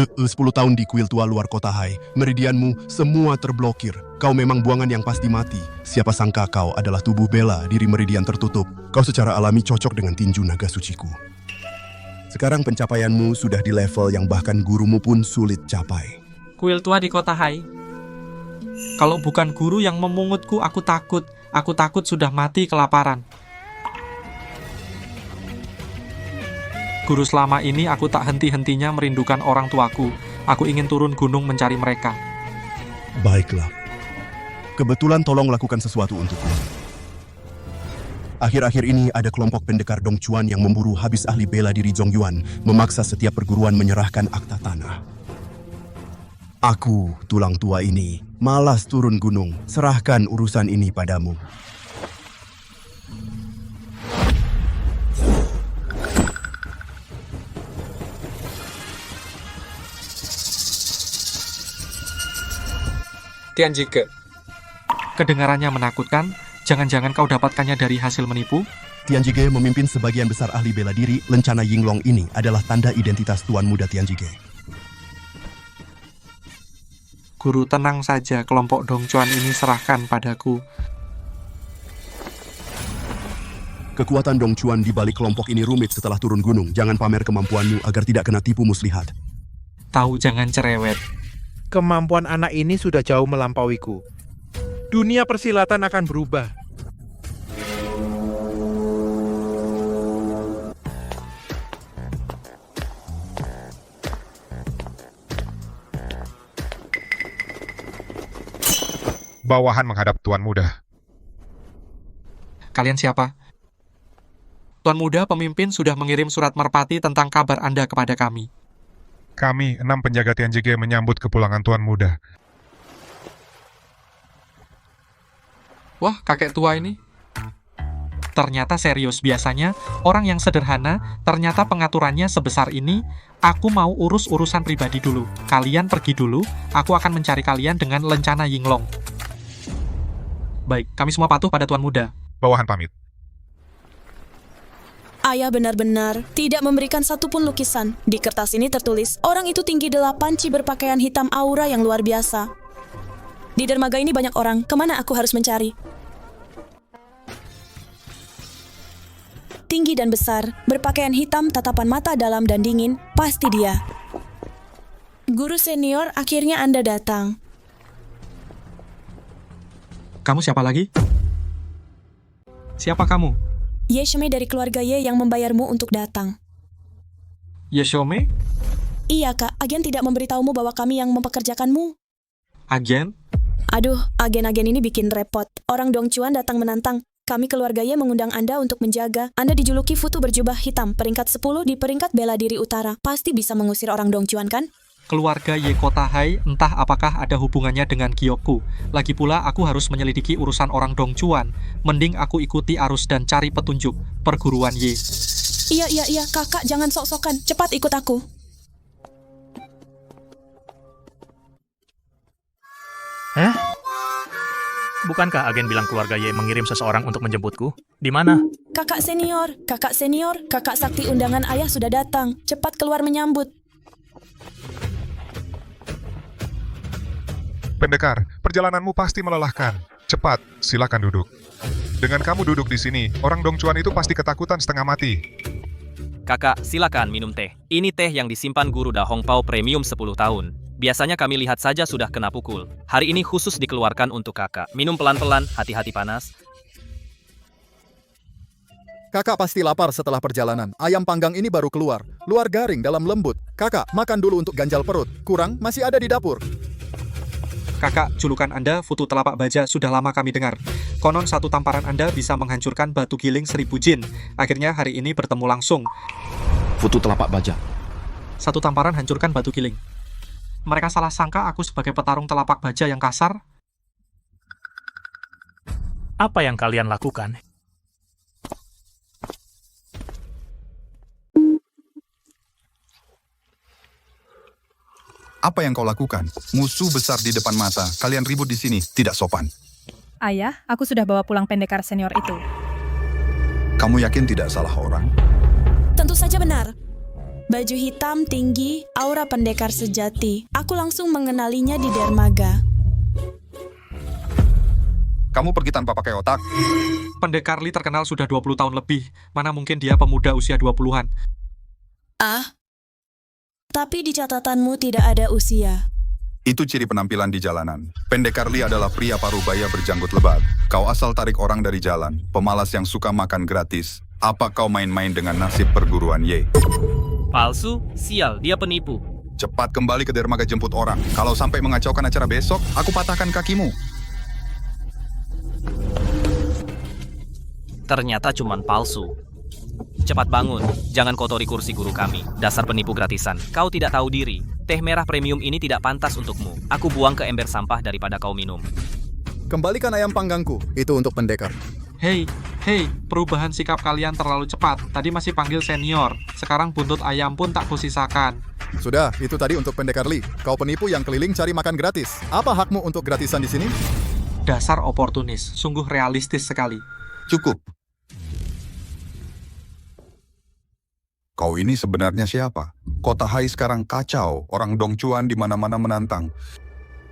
10 tahun di kuil tua luar kota Hai. Meridianmu semua terblokir. Kau memang buangan yang pasti mati. Siapa sangka kau adalah tubuh Bella, diri meridian tertutup. Kau secara alami cocok dengan tinju naga suciku. Sekarang pencapaianmu sudah di level yang bahkan gurumu pun sulit capai. Kuil tua di kota Hai. Kalau bukan guru yang memungutku, aku takut. Aku takut sudah mati kelaparan. Guru, selama ini aku tak henti-hentinya merindukan orang tuaku. Aku ingin turun gunung mencari mereka. Baiklah. Kebetulan tolong lakukan sesuatu untukku. Akhir-akhir ini ada kelompok pendekar Dongchuan yang memburu habis ahli bela diri Zongyuan, memaksa setiap perguruan menyerahkan akta tanah. Aku, tulang tua ini, malas turun gunung. Serahkan urusan ini padamu. Tianjige. Kedengarannya menakutkan. Jangan-jangan kau dapatkannya dari hasil menipu? Tianjige memimpin sebagian besar ahli bela diri. Lencana Yinglong ini adalah tanda identitas Tuan Muda Tianjige. Guru, tenang saja. Kelompok Dongchuan ini serahkan padaku. Kekuatan Dongchuan di balik kelompok ini rumit setelah turun gunung. Jangan pamer kemampuanmu agar tidak kena tipu muslihat. Tahu, jangan cerewet. Kemampuan anak ini sudah jauh melampauiku. Dunia persilatan akan berubah. Bawahan menghadap Tuan Muda. Kalian siapa? Tuan Muda, pemimpin sudah mengirim surat merpati tentang kabar Anda kepada kami. Kami, 6 penjaga Tianjige menyambut kepulangan Tuan Muda. Wah, kakek tua ini. Ternyata serius. Biasanya, orang yang sederhana, ternyata pengaturannya sebesar ini. Aku mau urus urusan pribadi dulu. Kalian pergi dulu, aku akan mencari kalian dengan lencana Yinglong. Baik, kami semua patuh pada Tuan Muda. Bawahan pamit. Ayah benar-benar tidak memberikan satupun lukisan. Di kertas ini tertulis, orang itu tinggi 8 ci berpakaian hitam aura yang luar biasa. Di dermaga ini banyak orang, kemana aku harus mencari? Tinggi dan besar, berpakaian hitam, tatapan mata dalam dan dingin, pasti dia. Guru senior, akhirnya Anda datang. Kamu siapa lagi? Siapa kamu? Yeshome dari keluarga Ye yang membayarmu untuk datang. Yeshome? Iya kak, agen tidak memberitahumu bahwa kami yang mempekerjakanmu. Agen? Aduh, agen-agen ini bikin repot. Orang Dongchuan datang menantang. Kami keluarga Ye mengundang Anda untuk menjaga. Anda dijuluki Futu berjubah hitam, peringkat 10 di peringkat bela diri utara. Pasti bisa mengusir orang Dongchuan kan? Keluarga Ye Kota Hai, entah apakah ada hubungannya dengan Gyoku. Lagi pula aku harus menyelidiki urusan orang Dongchuan. Mending aku ikuti arus dan cari petunjuk. Perguruan Ye. Iya, kakak jangan sok-sokan. Cepat ikut aku. Hah? Bukankah agen bilang keluarga Ye mengirim seseorang untuk menjemputku? Di mana? Kakak senior, kakak sakti undangan ayah sudah datang. Cepat keluar menyambut. Pendekar, perjalananmu pasti melelahkan. Cepat, silakan duduk. Dengan kamu duduk di sini, orang Dongchuan itu pasti ketakutan setengah mati. Kakak, silakan minum teh. Ini teh yang disimpan guru Da Hongpao premium 10 tahun. Biasanya kami lihat saja sudah kena pukul. Hari ini khusus dikeluarkan untuk kakak. Minum pelan-pelan, hati-hati panas. Kakak pasti lapar setelah perjalanan. Ayam panggang ini baru keluar. Luar garing, dalam lembut. Kakak, makan dulu untuk ganjal perut. Kurang, masih ada di dapur. Kakak, julukan Anda, Futu Telapak Baja, sudah lama kami dengar. Konon satu tamparan Anda bisa menghancurkan batu giling 1000 jin. Akhirnya hari ini bertemu langsung. Futu Telapak Baja. Satu tamparan hancurkan batu giling. Mereka salah sangka aku sebagai petarung telapak baja yang kasar. Apa yang kalian lakukan? Apa yang kau lakukan? Musuh besar di depan mata. Kalian ribut di sini. Tidak sopan. Ayah, aku sudah bawa pulang pendekar senior itu. Kamu yakin tidak salah orang? Tentu saja benar. Baju hitam tinggi, aura pendekar sejati. Aku langsung mengenalinya di dermaga. Kamu pergi tanpa pakai otak? Pendekar Lee terkenal sudah 20 tahun lebih. Mana mungkin dia pemuda usia 20-an. Ah, tapi di catatanmu tidak ada usia. Itu ciri penampilan di jalanan. Pendekar Lee adalah pria parubaya berjanggut lebat. Kau asal tarik orang dari jalan, pemalas yang suka makan gratis. Apa kau main-main dengan nasib perguruan Ye? Palsu? Sial, dia penipu. Cepat kembali ke dermaga jemput orang. Kalau sampai mengacaukan acara besok, aku patahkan kakimu. Ternyata cuman palsu. Cepat bangun, jangan kotori kursi guru kami. Dasar penipu gratisan. Kau tidak tahu diri. Teh merah premium ini tidak pantas untukmu. Aku buang ke ember sampah daripada kau minum. Kembalikan ayam panggangku. Itu untuk pendekar. Hei, perubahan sikap kalian terlalu cepat. Tadi masih panggil senior, sekarang buntut ayam pun tak kusisakan. Sudah, itu tadi untuk pendekar Lee. Kau penipu yang keliling cari makan gratis. Apa hakmu untuk gratisan di sini? Dasar oportunis, sungguh realistis sekali. Cukup. Kau ini sebenarnya siapa? Kota Hai sekarang kacau, orang Dongchuan di mana-mana menantang.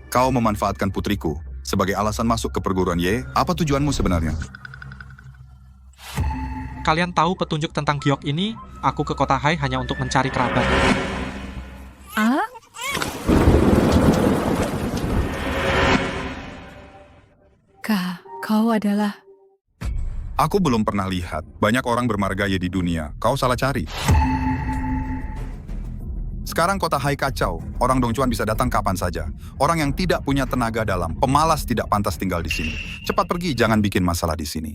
Kau memanfaatkan putriku sebagai alasan masuk ke perguruan Ye. Apa tujuanmu sebenarnya? Kalian tahu petunjuk tentang giok ini? Aku ke kota Hai hanya untuk mencari kerabat. Ah? Kau adalah... Aku belum pernah lihat. Banyak orang bermarga Ye di dunia. Kau salah cari. Sekarang kota Hai kacau. Orang Dongchuan bisa datang kapan saja. Orang yang tidak punya tenaga dalam, pemalas tidak pantas tinggal di sini. Cepat pergi, jangan bikin masalah di sini.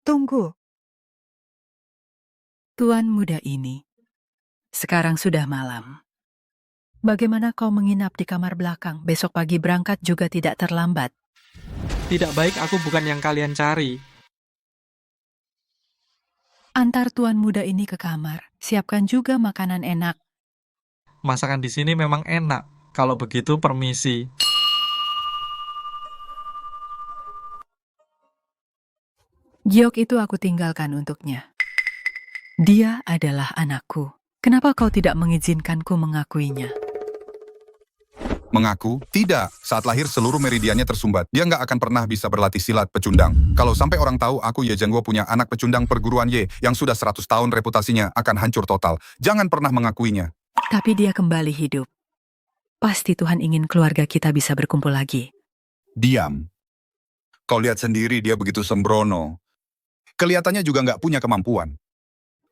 Tunggu. Tuan muda ini, sekarang sudah malam. Bagaimana kau menginap di kamar belakang? Besok pagi berangkat juga tidak terlambat. Tidak baik, aku bukan yang kalian cari. Antar tuan muda ini ke kamar. Siapkan juga makanan enak. Masakan di sini memang enak. Kalau begitu, permisi. Giok itu aku tinggalkan untuknya. Dia adalah anakku. Kenapa kau tidak mengizinkanku mengakuinya? Mengaku? Tidak. Saat lahir seluruh meridiannya tersumbat. Dia nggak akan pernah bisa berlatih silat pecundang. Kalau sampai orang tahu aku Ye Zhengguo punya anak pecundang perguruan Ye yang sudah 100 tahun reputasinya akan hancur total. Jangan pernah mengakuinya. Tapi dia kembali hidup. Pasti Tuhan ingin keluarga kita bisa berkumpul lagi. Diam. Kau lihat sendiri dia begitu sembrono. Kelihatannya juga nggak punya kemampuan.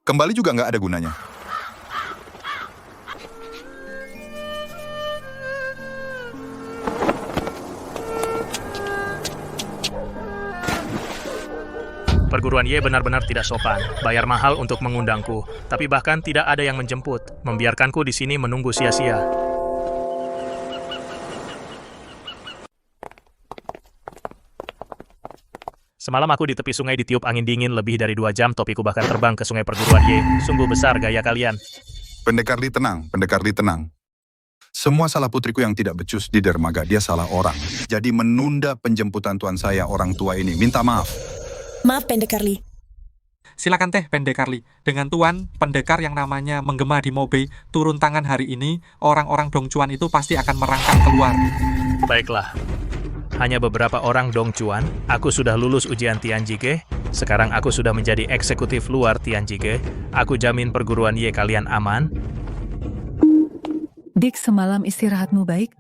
Kembali juga nggak ada gunanya. Perguruan Ye benar-benar tidak sopan. Bayar mahal untuk mengundangku, tapi bahkan tidak ada yang menjemput. Membiarkanku di sini menunggu sia-sia. Semalam aku di tepi sungai ditiup angin dingin lebih dari 2 jam, topiku bahkan terbang ke sungai perguruan Ye. Sungguh besar gaya kalian. Pendekar Li tenang, pendekar Li tenang. Semua salah putriku yang tidak becus di dermaga, dia salah orang. Jadi menunda penjemputan tuan saya, orang tua ini. Minta maaf. Maaf, Pendekar Lee. Silakan teh, Pendekar Lee. Dengan tuan, pendekar yang namanya menggema di Mobe, turun tangan hari ini, orang-orang Dongchuan itu pasti akan merangkak keluar. Baiklah. Hanya beberapa orang Dongchuan, aku sudah lulus ujian Tianjige, sekarang aku sudah menjadi eksekutif luar Tianjige, aku jamin perguruan Ye kalian aman. Dik, semalam istirahatmu baik?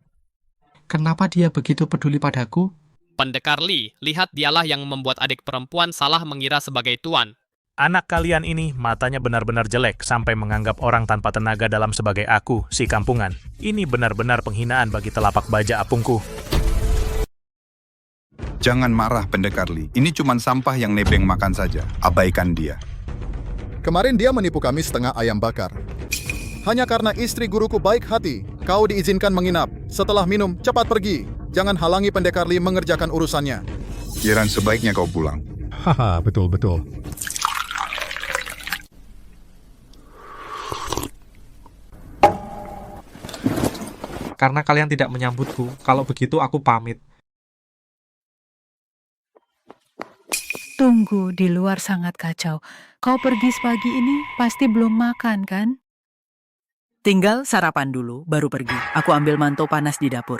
Kenapa dia begitu peduli padaku? Pendekar Lee, lihat dialah yang membuat adik perempuan salah mengira sebagai tuan. Anak kalian ini matanya benar-benar jelek sampai menganggap orang tanpa tenaga dalam sebagai aku, si kampungan. Ini benar-benar penghinaan bagi telapak baja apungku. Jangan marah, Pendekar Li. Ini cuma sampah yang nebeng makan saja. Abaikan dia. Kemarin dia menipu kami setengah ayam bakar. Hanya karena istri guruku baik hati, kau diizinkan menginap. Setelah minum, cepat pergi. Jangan halangi Pendekar Li mengerjakan urusannya. Kiran sebaiknya kau pulang. Haha, betul-betul. Karena kalian tidak menyambutku, kalau begitu aku pamit. Tunggu, di luar sangat kacau. Kau pergi sepagi ini pasti belum makan, kan? Tinggal sarapan dulu, baru pergi. Aku ambil manto panas di dapur.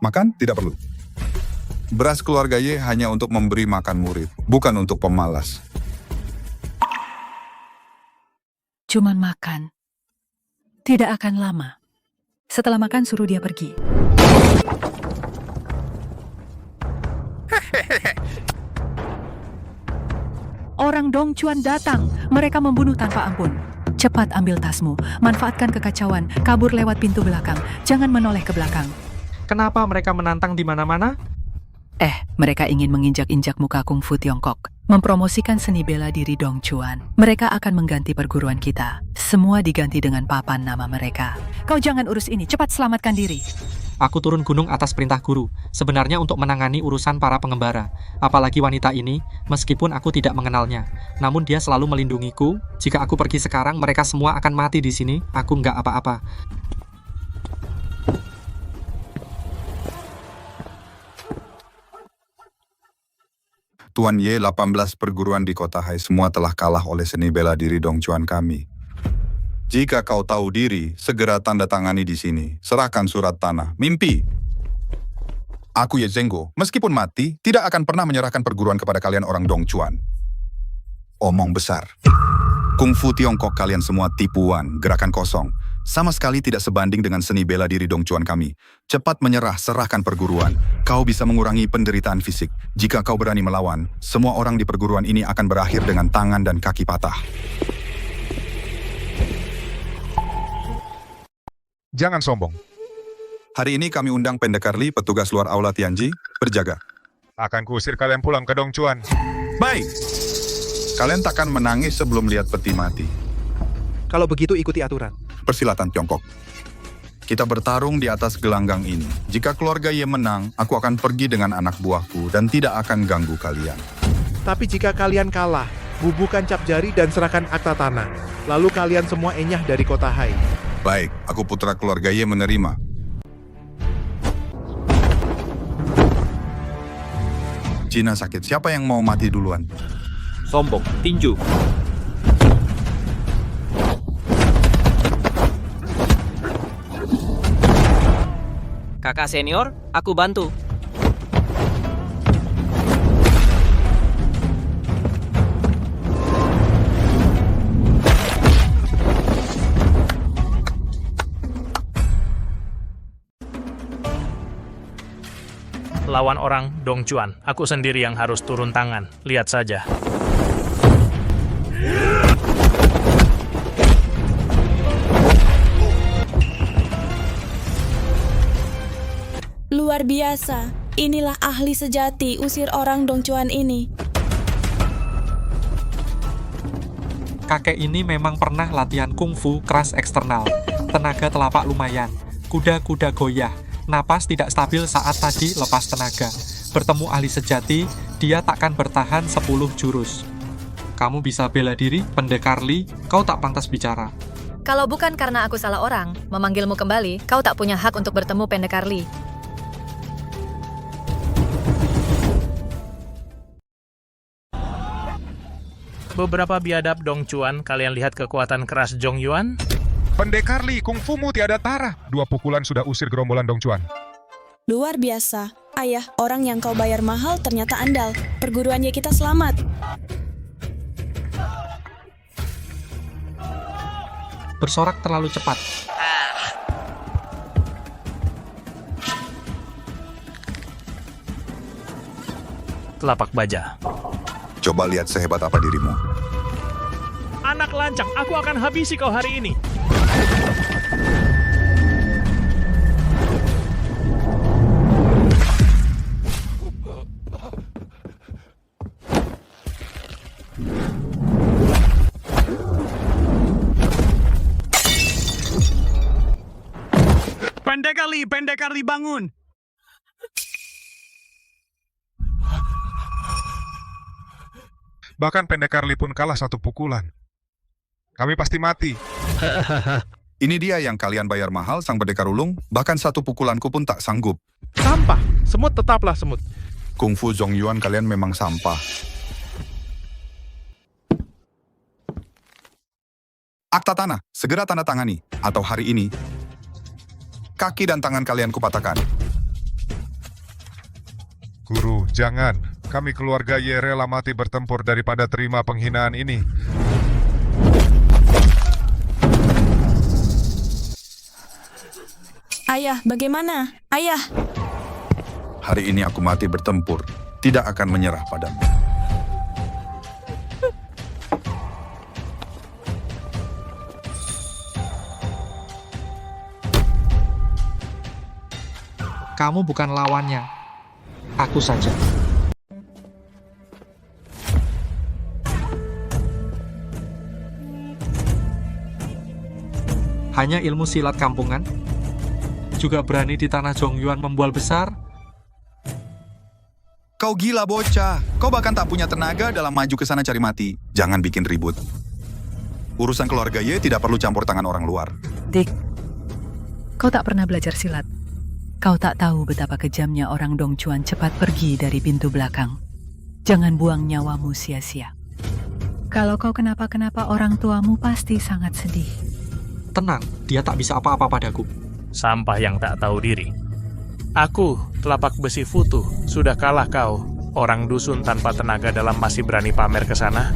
Makan tidak perlu. Beras keluarga Y hanya untuk memberi makan murid, bukan untuk pemalas. Cuman makan. Tidak akan lama. Setelah makan suruh dia pergi. Orang Dongchuan datang. Mereka membunuh tanpa ampun. Cepat ambil tasmu. Manfaatkan kekacauan. Kabur lewat pintu belakang. Jangan menoleh ke belakang. Kenapa mereka menantang di mana-mana? Mereka ingin menginjak-injak muka kungfu Tiongkok. Mempromosikan seni bela diri Dongchuan. Mereka akan mengganti perguruan kita. Semua diganti dengan papan nama mereka. Kau jangan urus ini. Cepat selamatkan diri. Aku turun gunung atas perintah guru, sebenarnya untuk menangani urusan para pengembara. Apalagi wanita ini, meskipun aku tidak mengenalnya. Namun dia selalu melindungiku. Jika aku pergi sekarang, mereka semua akan mati di sini. Aku nggak apa-apa. Tuan Y 18 perguruan di kota Hai semua telah kalah oleh seni bela diri Dongchuan kami. Jika kau tahu diri, segera tanda tangani di sini. Serahkan surat tanah. Mimpi. Aku Ye Zhengguo, meskipun mati, tidak akan pernah menyerahkan perguruan kepada kalian orang Dongchuan. Omong besar. Kungfu Tiongkok kalian semua tipuan, gerakan kosong. Sama sekali tidak sebanding dengan seni bela diri Dongchuan kami. Cepat menyerah, serahkan perguruan. Kau bisa mengurangi penderitaan fisik. Jika kau berani melawan, semua orang di perguruan ini akan berakhir dengan tangan dan kaki patah. Jangan sombong. Hari ini kami undang pendekar Li, petugas luar aula Tianji, berjaga. Akan kuusir kalian pulang ke Dongchuan. Baik. Kalian takkan menangis sebelum lihat peti mati. Kalau begitu ikuti aturan. Persilatan Tiongkok. Kita bertarung di atas gelanggang ini. Jika keluarga Ye menang, aku akan pergi dengan anak buahku dan tidak akan ganggu kalian. Tapi jika kalian kalah, bubuhkan cap jari dan serahkan akta tanah. Lalu kalian semua enyah dari kota Hai. Baik, aku putra keluarga Ye menerima. Cina sakit. Siapa yang mau mati duluan? Sombong, tinju. Kakak senior, aku bantu. Lawan orang Dongchuan, aku sendiri yang harus turun tangan. Lihat saja. Luar biasa. Inilah ahli sejati usir orang Dongchuan ini. Kakek ini memang pernah latihan kungfu keras eksternal. Tenaga telapak lumayan. Kuda-kuda goyah. Napas tidak stabil saat tadi lepas tenaga. Bertemu ahli sejati, dia takkan bertahan 10 jurus. Kamu bisa bela diri, pendekar Li, kau tak pantas bicara. Kalau bukan karena aku salah orang, memanggilmu kembali, kau tak punya hak untuk bertemu pendekar Li. Beberapa biadab Dongchuan, kalian lihat kekuatan keras Zhong Yuan? Pendekar Li, kungfumu tiada tara. 2 pukulan sudah usir gerombolan Dongchuan. Luar biasa. Ayah, orang yang kau bayar mahal ternyata andal. Perguruannya kita selamat. Bersorak terlalu cepat. Telapak baja. Coba lihat sehebat apa dirimu. Anak lancang, aku akan habisi kau hari ini. Pendekar Li bangun. Bahkan pendekar Li pun kalah 1 pukulan. Kami pasti mati. Ini dia yang kalian bayar mahal, sang pendekar ulung. Bahkan 1 pukulanku pun tak sanggup. Sampah. Semut tetaplah semut. Kungfu Zhong Yuan kalian memang sampah. Akta tanah, segera tanda tangani. Atau hari ini, kaki dan tangan kalian kupatahkan. Guru, jangan. Kami keluarga Ye rela mati bertempur daripada terima penghinaan ini. Ayah, bagaimana? Ayah! Hari ini aku mati bertempur, tidak akan menyerah padamu. Kamu bukan lawannya. Aku saja. Hanya ilmu silat kampungan? Juga berani di tanah Zhongyuan membual besar? Kau gila bocah, kau bahkan tak punya tenaga dalam maju ke sana cari mati. Jangan bikin ribut. Urusan keluarga Ye tidak perlu campur tangan orang luar. Dick, kau tak pernah belajar silat. Kau tak tahu betapa kejamnya orang Dongchuan cepat pergi dari pintu belakang. Jangan buang nyawamu sia-sia. Kalau kau kenapa-kenapa orang tuamu pasti sangat sedih. Tenang, dia tak bisa apa-apa padaku. Sampah yang tak tahu diri. Aku, telapak besi Futu, sudah kalah kau. Orang dusun tanpa tenaga dalam masih berani pamer ke sana.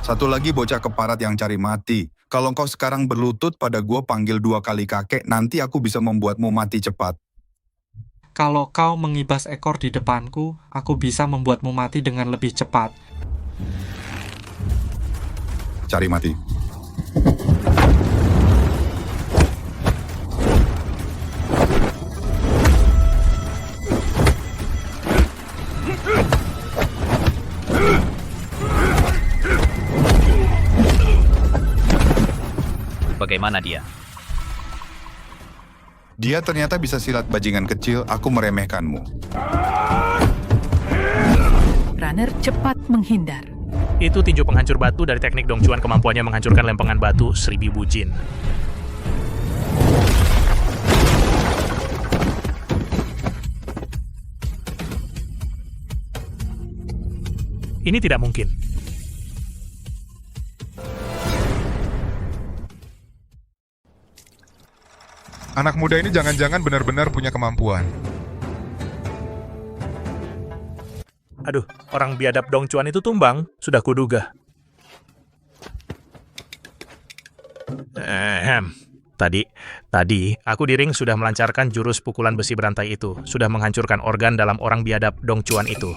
Satu lagi bocah keparat yang cari mati. Kalau kau sekarang berlutut pada gua panggil 2 kali kakek, nanti aku bisa membuatmu mati cepat. Kalau kau mengibas ekor di depanku, aku bisa membuatmu mati dengan lebih cepat. Cari mati. Bagaimana dia? Dia ternyata bisa silat bajingan kecil, aku meremehkanmu. Runner cepat menghindar. Itu tinju penghancur batu dari teknik Dongchuan, kemampuannya menghancurkan lempengan batu 1000 bujin. Ini tidak mungkin. Anak muda ini jangan-jangan benar-benar punya kemampuan. Aduh, orang biadab Dongchuan itu tumbang, sudah kuduga. Tadi, aku di ring sudah melancarkan jurus pukulan besi berantai itu, sudah menghancurkan organ dalam orang biadab Dongchuan itu.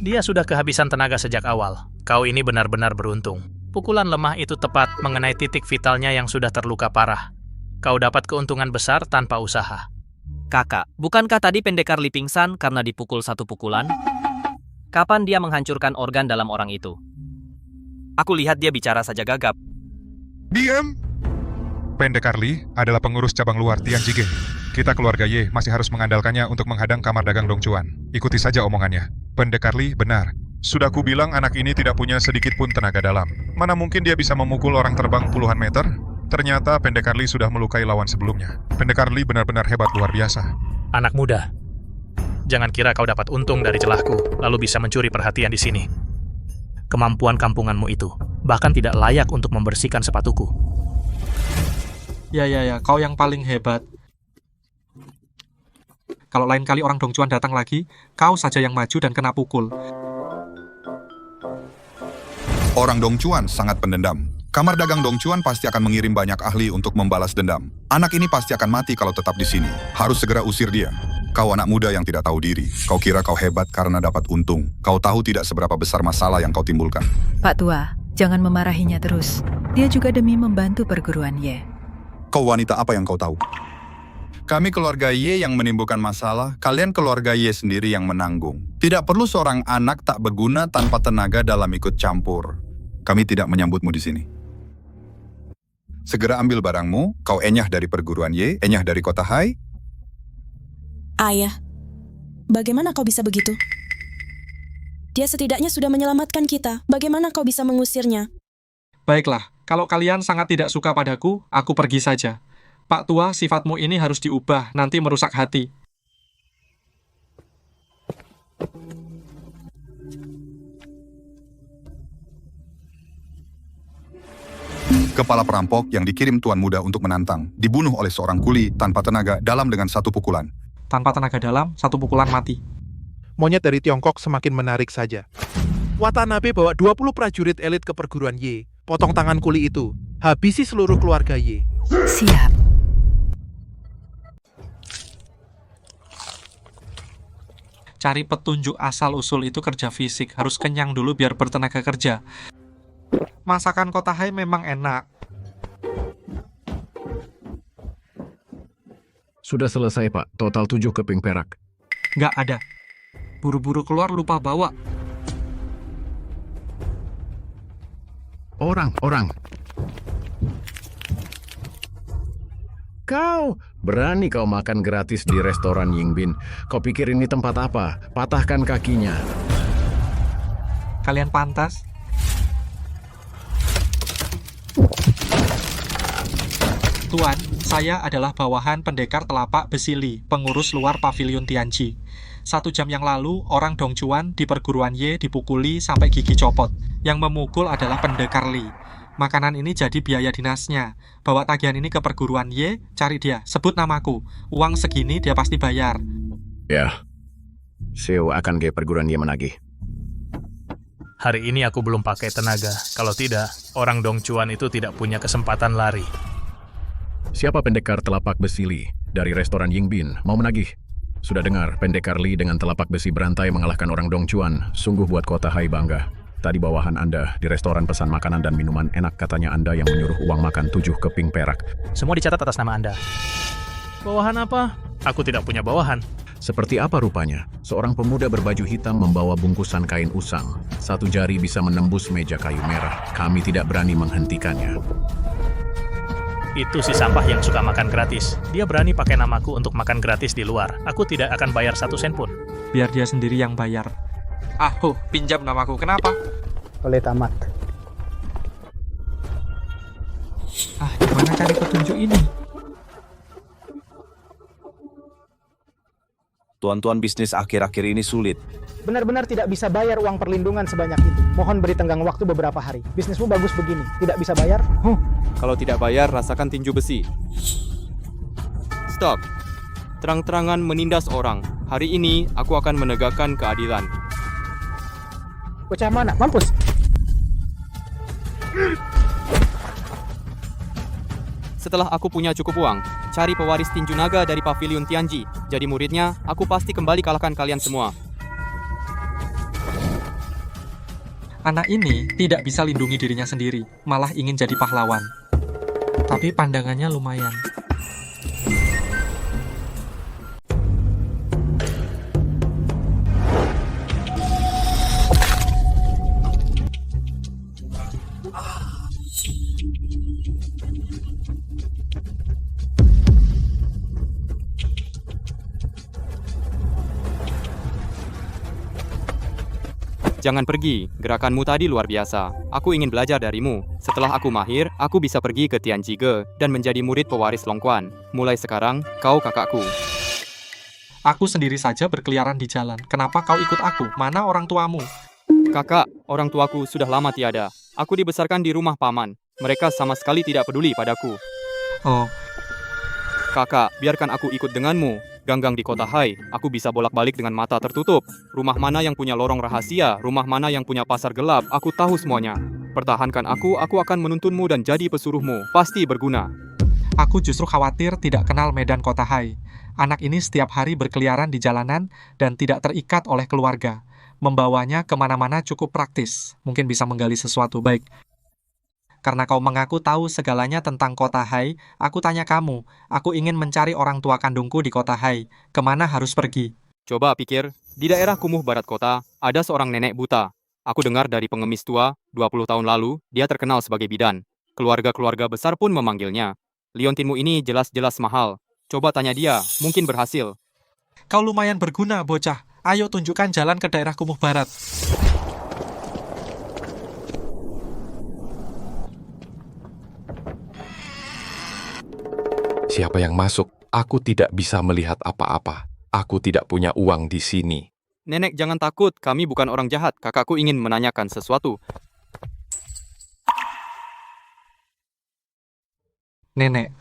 Dia sudah kehabisan tenaga sejak awal. Kau ini benar-benar beruntung. Pukulan lemah itu tepat mengenai titik vitalnya yang sudah terluka parah. Kau dapat keuntungan besar tanpa usaha. Kakak, bukankah tadi pendekar Li pingsan karena dipukul 1 pukulan? Kapan dia menghancurkan organ dalam orang itu? Aku lihat dia bicara saja gagap. Diam! Pendekar Li adalah pengurus cabang luar Tianjige. Kita keluarga Ye masih harus mengandalkannya untuk menghadang kamar dagang Dongchuan. Ikuti saja omongannya. Pendekar Li benar. Sudah kubilang anak ini tidak punya sedikit pun tenaga dalam. Mana mungkin dia bisa memukul orang terbang puluhan meter? Ternyata Pendekar Li sudah melukai lawan sebelumnya. Pendekar Li benar-benar hebat luar biasa. Anak muda, jangan kira kau dapat untung dari celahku, lalu bisa mencuri perhatian di sini. Kemampuan kampunganmu itu bahkan tidak layak untuk membersihkan sepatuku. Ya, kau yang paling hebat. Kalau lain kali orang Dongchuan datang lagi, kau saja yang maju dan kena pukul. Orang Dongchuan sangat pendendam. Kamar dagang Dongchuan pasti akan mengirim banyak ahli untuk membalas dendam. Anak ini pasti akan mati kalau tetap di sini. Harus segera usir dia. Kau anak muda yang tidak tahu diri. Kau kira kau hebat karena dapat untung. Kau tahu tidak seberapa besar masalah yang kau timbulkan. Pak Tua, jangan memarahinya terus. Dia juga demi membantu perguruan Ye. Kau wanita apa yang kau tahu? Kami keluarga Ye yang menimbulkan masalah, kalian keluarga Ye sendiri yang menanggung. Tidak perlu seorang anak tak berguna tanpa tenaga dalam ikut campur. Kami tidak menyambutmu di sini. Segera ambil barangmu, kau enyah dari perguruan Ye, enyah dari kota Hai. Ayah, bagaimana kau bisa begitu? Dia setidaknya sudah menyelamatkan kita. Bagaimana kau bisa mengusirnya? Baiklah, kalau kalian sangat tidak suka padaku, aku pergi saja. Pak Tua, sifatmu ini harus diubah, nanti merusak hati. Kepala perampok yang dikirim Tuan Muda untuk menantang, dibunuh oleh seorang kuli tanpa tenaga dalam dengan satu pukulan. Tanpa tenaga dalam, satu pukulan mati. Monyet dari Tiongkok semakin menarik saja. Watanabe bawa 20 prajurit elit ke perguruan Ye. Potong tangan kuli itu. Habisi seluruh keluarga Ye. Siap. Cari petunjuk asal-usul itu kerja fisik. Harus kenyang dulu biar bertenaga kerja. Masakan kota Hai memang enak. Sudah selesai, Pak. Total 7 keping perak. Nggak ada. Buru-buru keluar lupa bawa. Orang. Berani kau makan gratis di restoran Yingbin. Kau pikir ini tempat apa? Patahkan kakinya. Kalian pantas. Tuan, saya adalah bawahan pendekar telapak besi Li, pengurus luar pavilion Tianji. 1 jam yang lalu, orang Dongchuan di perguruan Ye dipukuli sampai gigi copot. Yang memukul adalah pendekar Li. Makanan ini jadi biaya dinasnya. Bawa tagihan ini ke perguruan Ye, cari dia, sebut namaku. Uang segini dia pasti bayar. Ya. Seo akan ke perguruan Ye menagih. Hari ini aku belum pakai tenaga. Kalau tidak, orang Dongchuan itu tidak punya kesempatan lari. Siapa pendekar telapak besi Li dari restoran Yingbin? Mau menagih? Sudah dengar, pendekar Li dengan telapak besi berantai mengalahkan orang Dongchuan. Sungguh buat kota Hai bangga. Tadi bawahan Anda di restoran pesan makanan dan minuman enak, katanya Anda yang menyuruh uang makan 7 keping perak. Semua dicatat atas nama Anda. Bawahan apa? Aku tidak punya bawahan. Seperti apa rupanya? Seorang pemuda berbaju hitam membawa bungkusan kain usang. 1 jari bisa menembus meja kayu merah. Kami tidak berani menghentikannya. Itu si sampah yang suka makan gratis. Dia berani pakai namaku untuk makan gratis di luar. Aku tidak akan bayar 1 sen pun. Biar dia sendiri yang bayar. Pinjam namaku. Kenapa? Oleh tamat. Gimana cari petunjuk ini? Tuan-tuan bisnis akhir-akhir ini sulit. Benar-benar tidak bisa bayar uang perlindungan sebanyak itu. Mohon beri tenggang waktu beberapa hari. Bisnismu bagus begini. Tidak bisa bayar? Kalau tidak bayar, rasakan tinju besi. Stop. Terang-terangan menindas orang. Hari ini, aku akan menegakkan keadilan. Bocah mana? Mampus! Setelah aku punya cukup uang, cari pewaris tinju naga dari pavilion Tianji. Jadi muridnya, aku pasti kembali kalahkan kalian semua. Anak ini tidak bisa lindungi dirinya sendiri, malah ingin jadi pahlawan. Tapi pandangannya lumayan. Jangan pergi, gerakanmu tadi luar biasa. Aku ingin belajar darimu. Setelah aku mahir, aku bisa pergi ke Tianjige dan menjadi murid pewaris Long Quan. Mulai sekarang, kau kakakku. Aku sendiri saja berkeliaran di jalan. Kenapa kau ikut aku? Mana orang tuamu? Kakak, orang tuaku sudah lama tiada. Aku dibesarkan di rumah paman. Mereka sama sekali tidak peduli padaku. Oh. Kakak, biarkan aku ikut denganmu. Ganggang di kota Hai, aku bisa bolak-balik dengan mata tertutup. Rumah mana yang punya lorong rahasia, rumah mana yang punya pasar gelap, aku tahu semuanya. Pertahankan aku akan menuntunmu dan jadi pesuruhmu. Pasti berguna. Aku justru khawatir tidak kenal medan kota Hai. Anak ini setiap hari berkeliaran di jalanan dan tidak terikat oleh keluarga. Membawanya kemana-mana cukup praktis. Mungkin bisa menggali sesuatu baik. Karena kau mengaku tahu segalanya tentang kota Hai, aku tanya kamu. Aku ingin mencari orang tua kandungku di kota Hai. Kemana harus pergi? Coba pikir, di daerah kumuh barat kota, ada seorang nenek buta. Aku dengar dari pengemis tua, 20 tahun lalu, dia terkenal sebagai bidan. Keluarga-keluarga besar pun memanggilnya. Liontinmu ini jelas-jelas mahal. Coba tanya dia, mungkin berhasil. Kau lumayan berguna, bocah. Ayo tunjukkan jalan ke daerah kumuh barat. Siapa yang masuk? Aku tidak bisa melihat apa-apa. Aku tidak punya uang di sini. Nenek, jangan takut. Kami bukan orang jahat. Kakakku ingin menanyakan sesuatu. Nenek.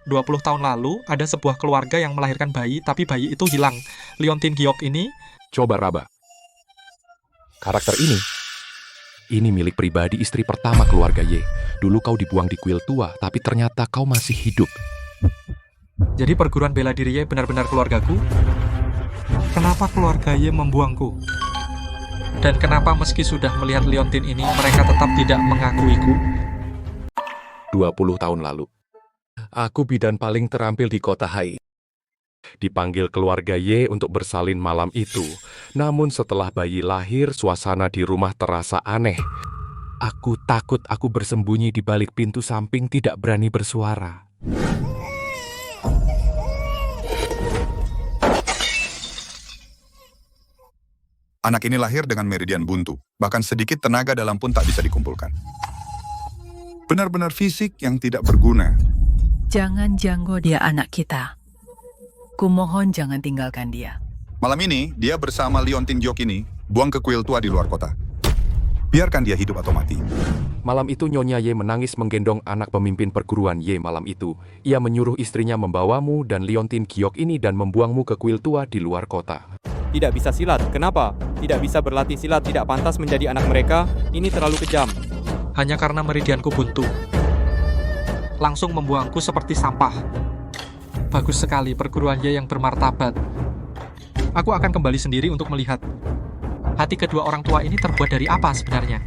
20 tahun lalu, ada sebuah keluarga yang melahirkan bayi, tapi bayi itu hilang. Leontin Giok ini... Coba raba. Karakter ini milik pribadi istri pertama keluarga Ye. Dulu kau dibuang di kuil tua, tapi ternyata kau masih hidup. Jadi perguruan bela diri Ye benar-benar keluargaku? Kenapa keluarga Ye membuangku? Dan kenapa meski sudah melihat Leontin ini, mereka tetap tidak mengakuiku? 20 tahun lalu. Aku bidan paling terampil di kota Hai. Dipanggil keluarga Ye untuk bersalin malam itu. Namun setelah bayi lahir, suasana di rumah terasa aneh. Aku takut aku bersembunyi di balik pintu samping tidak berani bersuara. Anak ini lahir dengan meridian buntu, bahkan sedikit tenaga dalam pun tak bisa dikumpulkan. Benar-benar fisik yang tidak berguna. Jangan janggo dia anak kita. Kumohon jangan tinggalkan dia. Malam ini, dia bersama Leontin Giok ini buang ke kuil tua di luar kota. Biarkan dia hidup atau mati. Malam itu Nyonya Ye menangis menggendong anak pemimpin perguruan Ye malam itu. Ia menyuruh istrinya membawamu dan Leontin Giok ini dan membuangmu ke kuil tua di luar kota. Tidak bisa silat, kenapa? Tidak bisa berlatih silat, tidak pantas menjadi anak mereka, ini terlalu kejam. Hanya karena meridianku buntu. Langsung membuangku seperti sampah. Bagus sekali perguruan Ye yang bermartabat. Aku akan kembali sendiri untuk melihat. Hati kedua orang tua ini terbuat dari apa sebenarnya?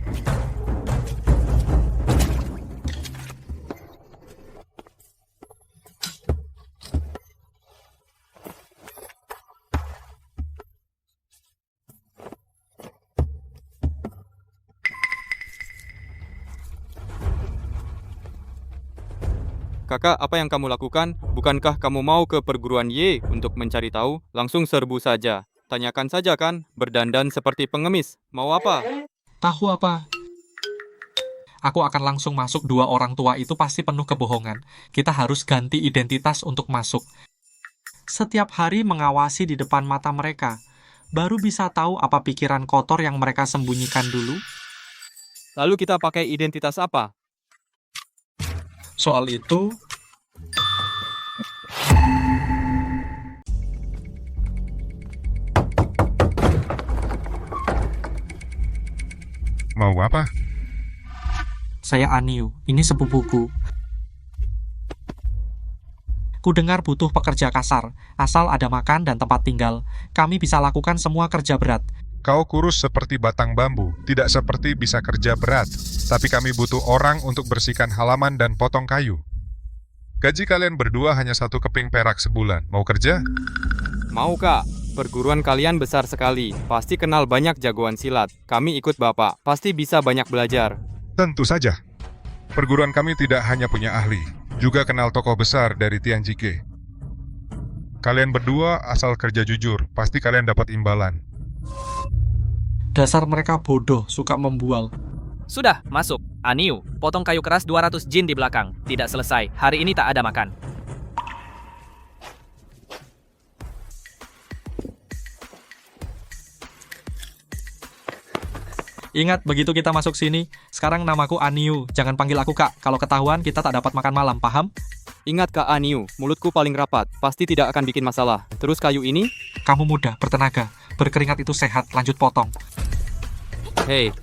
Kakak, apa yang kamu lakukan? Bukankah kamu mau ke perguruan Ye untuk mencari tahu? Langsung serbu saja. Tanyakan saja kan, berdandan seperti pengemis. Mau apa? Tahu apa? Aku akan langsung masuk. Dua orang tua itu pasti penuh kebohongan. Kita harus ganti identitas untuk masuk. Setiap hari mengawasi di depan mata mereka. Baru bisa tahu apa pikiran kotor yang mereka sembunyikan dulu. Lalu kita pakai identitas apa? Soal itu... Mau apa? Saya Aniu, ini sepupuku. Kudengar butuh pekerja kasar, asal ada makan dan tempat tinggal. Kami bisa lakukan semua kerja berat. Kau kurus seperti batang bambu, tidak seperti bisa kerja berat. Tapi kami butuh orang untuk bersihkan halaman dan potong kayu. Gaji kalian berdua hanya 1 keping perak sebulan. Mau kerja? Mau, Kak. Perguruan kalian besar sekali. Pasti kenal banyak jagoan silat. Kami ikut Bapak. Pasti bisa banyak belajar. Tentu saja. Perguruan kami tidak hanya punya ahli, juga kenal tokoh besar dari Tianjige. Kalian berdua asal kerja jujur, pasti kalian dapat imbalan. Dasar mereka bodoh, suka membual. Sudah, masuk. Aniu, potong kayu keras 200 jin di belakang. Tidak selesai, hari ini tak ada makan. Ingat, begitu kita masuk sini, sekarang namaku Aniu. Jangan panggil aku Kak, kalau ketahuan kita tak dapat makan malam, paham? Ingat Kak Aniu, mulutku paling rapat. Pasti tidak akan bikin masalah. Terus kayu ini? Kamu muda, bertenaga. Berkeringat itu sehat, lanjut potong. Hei.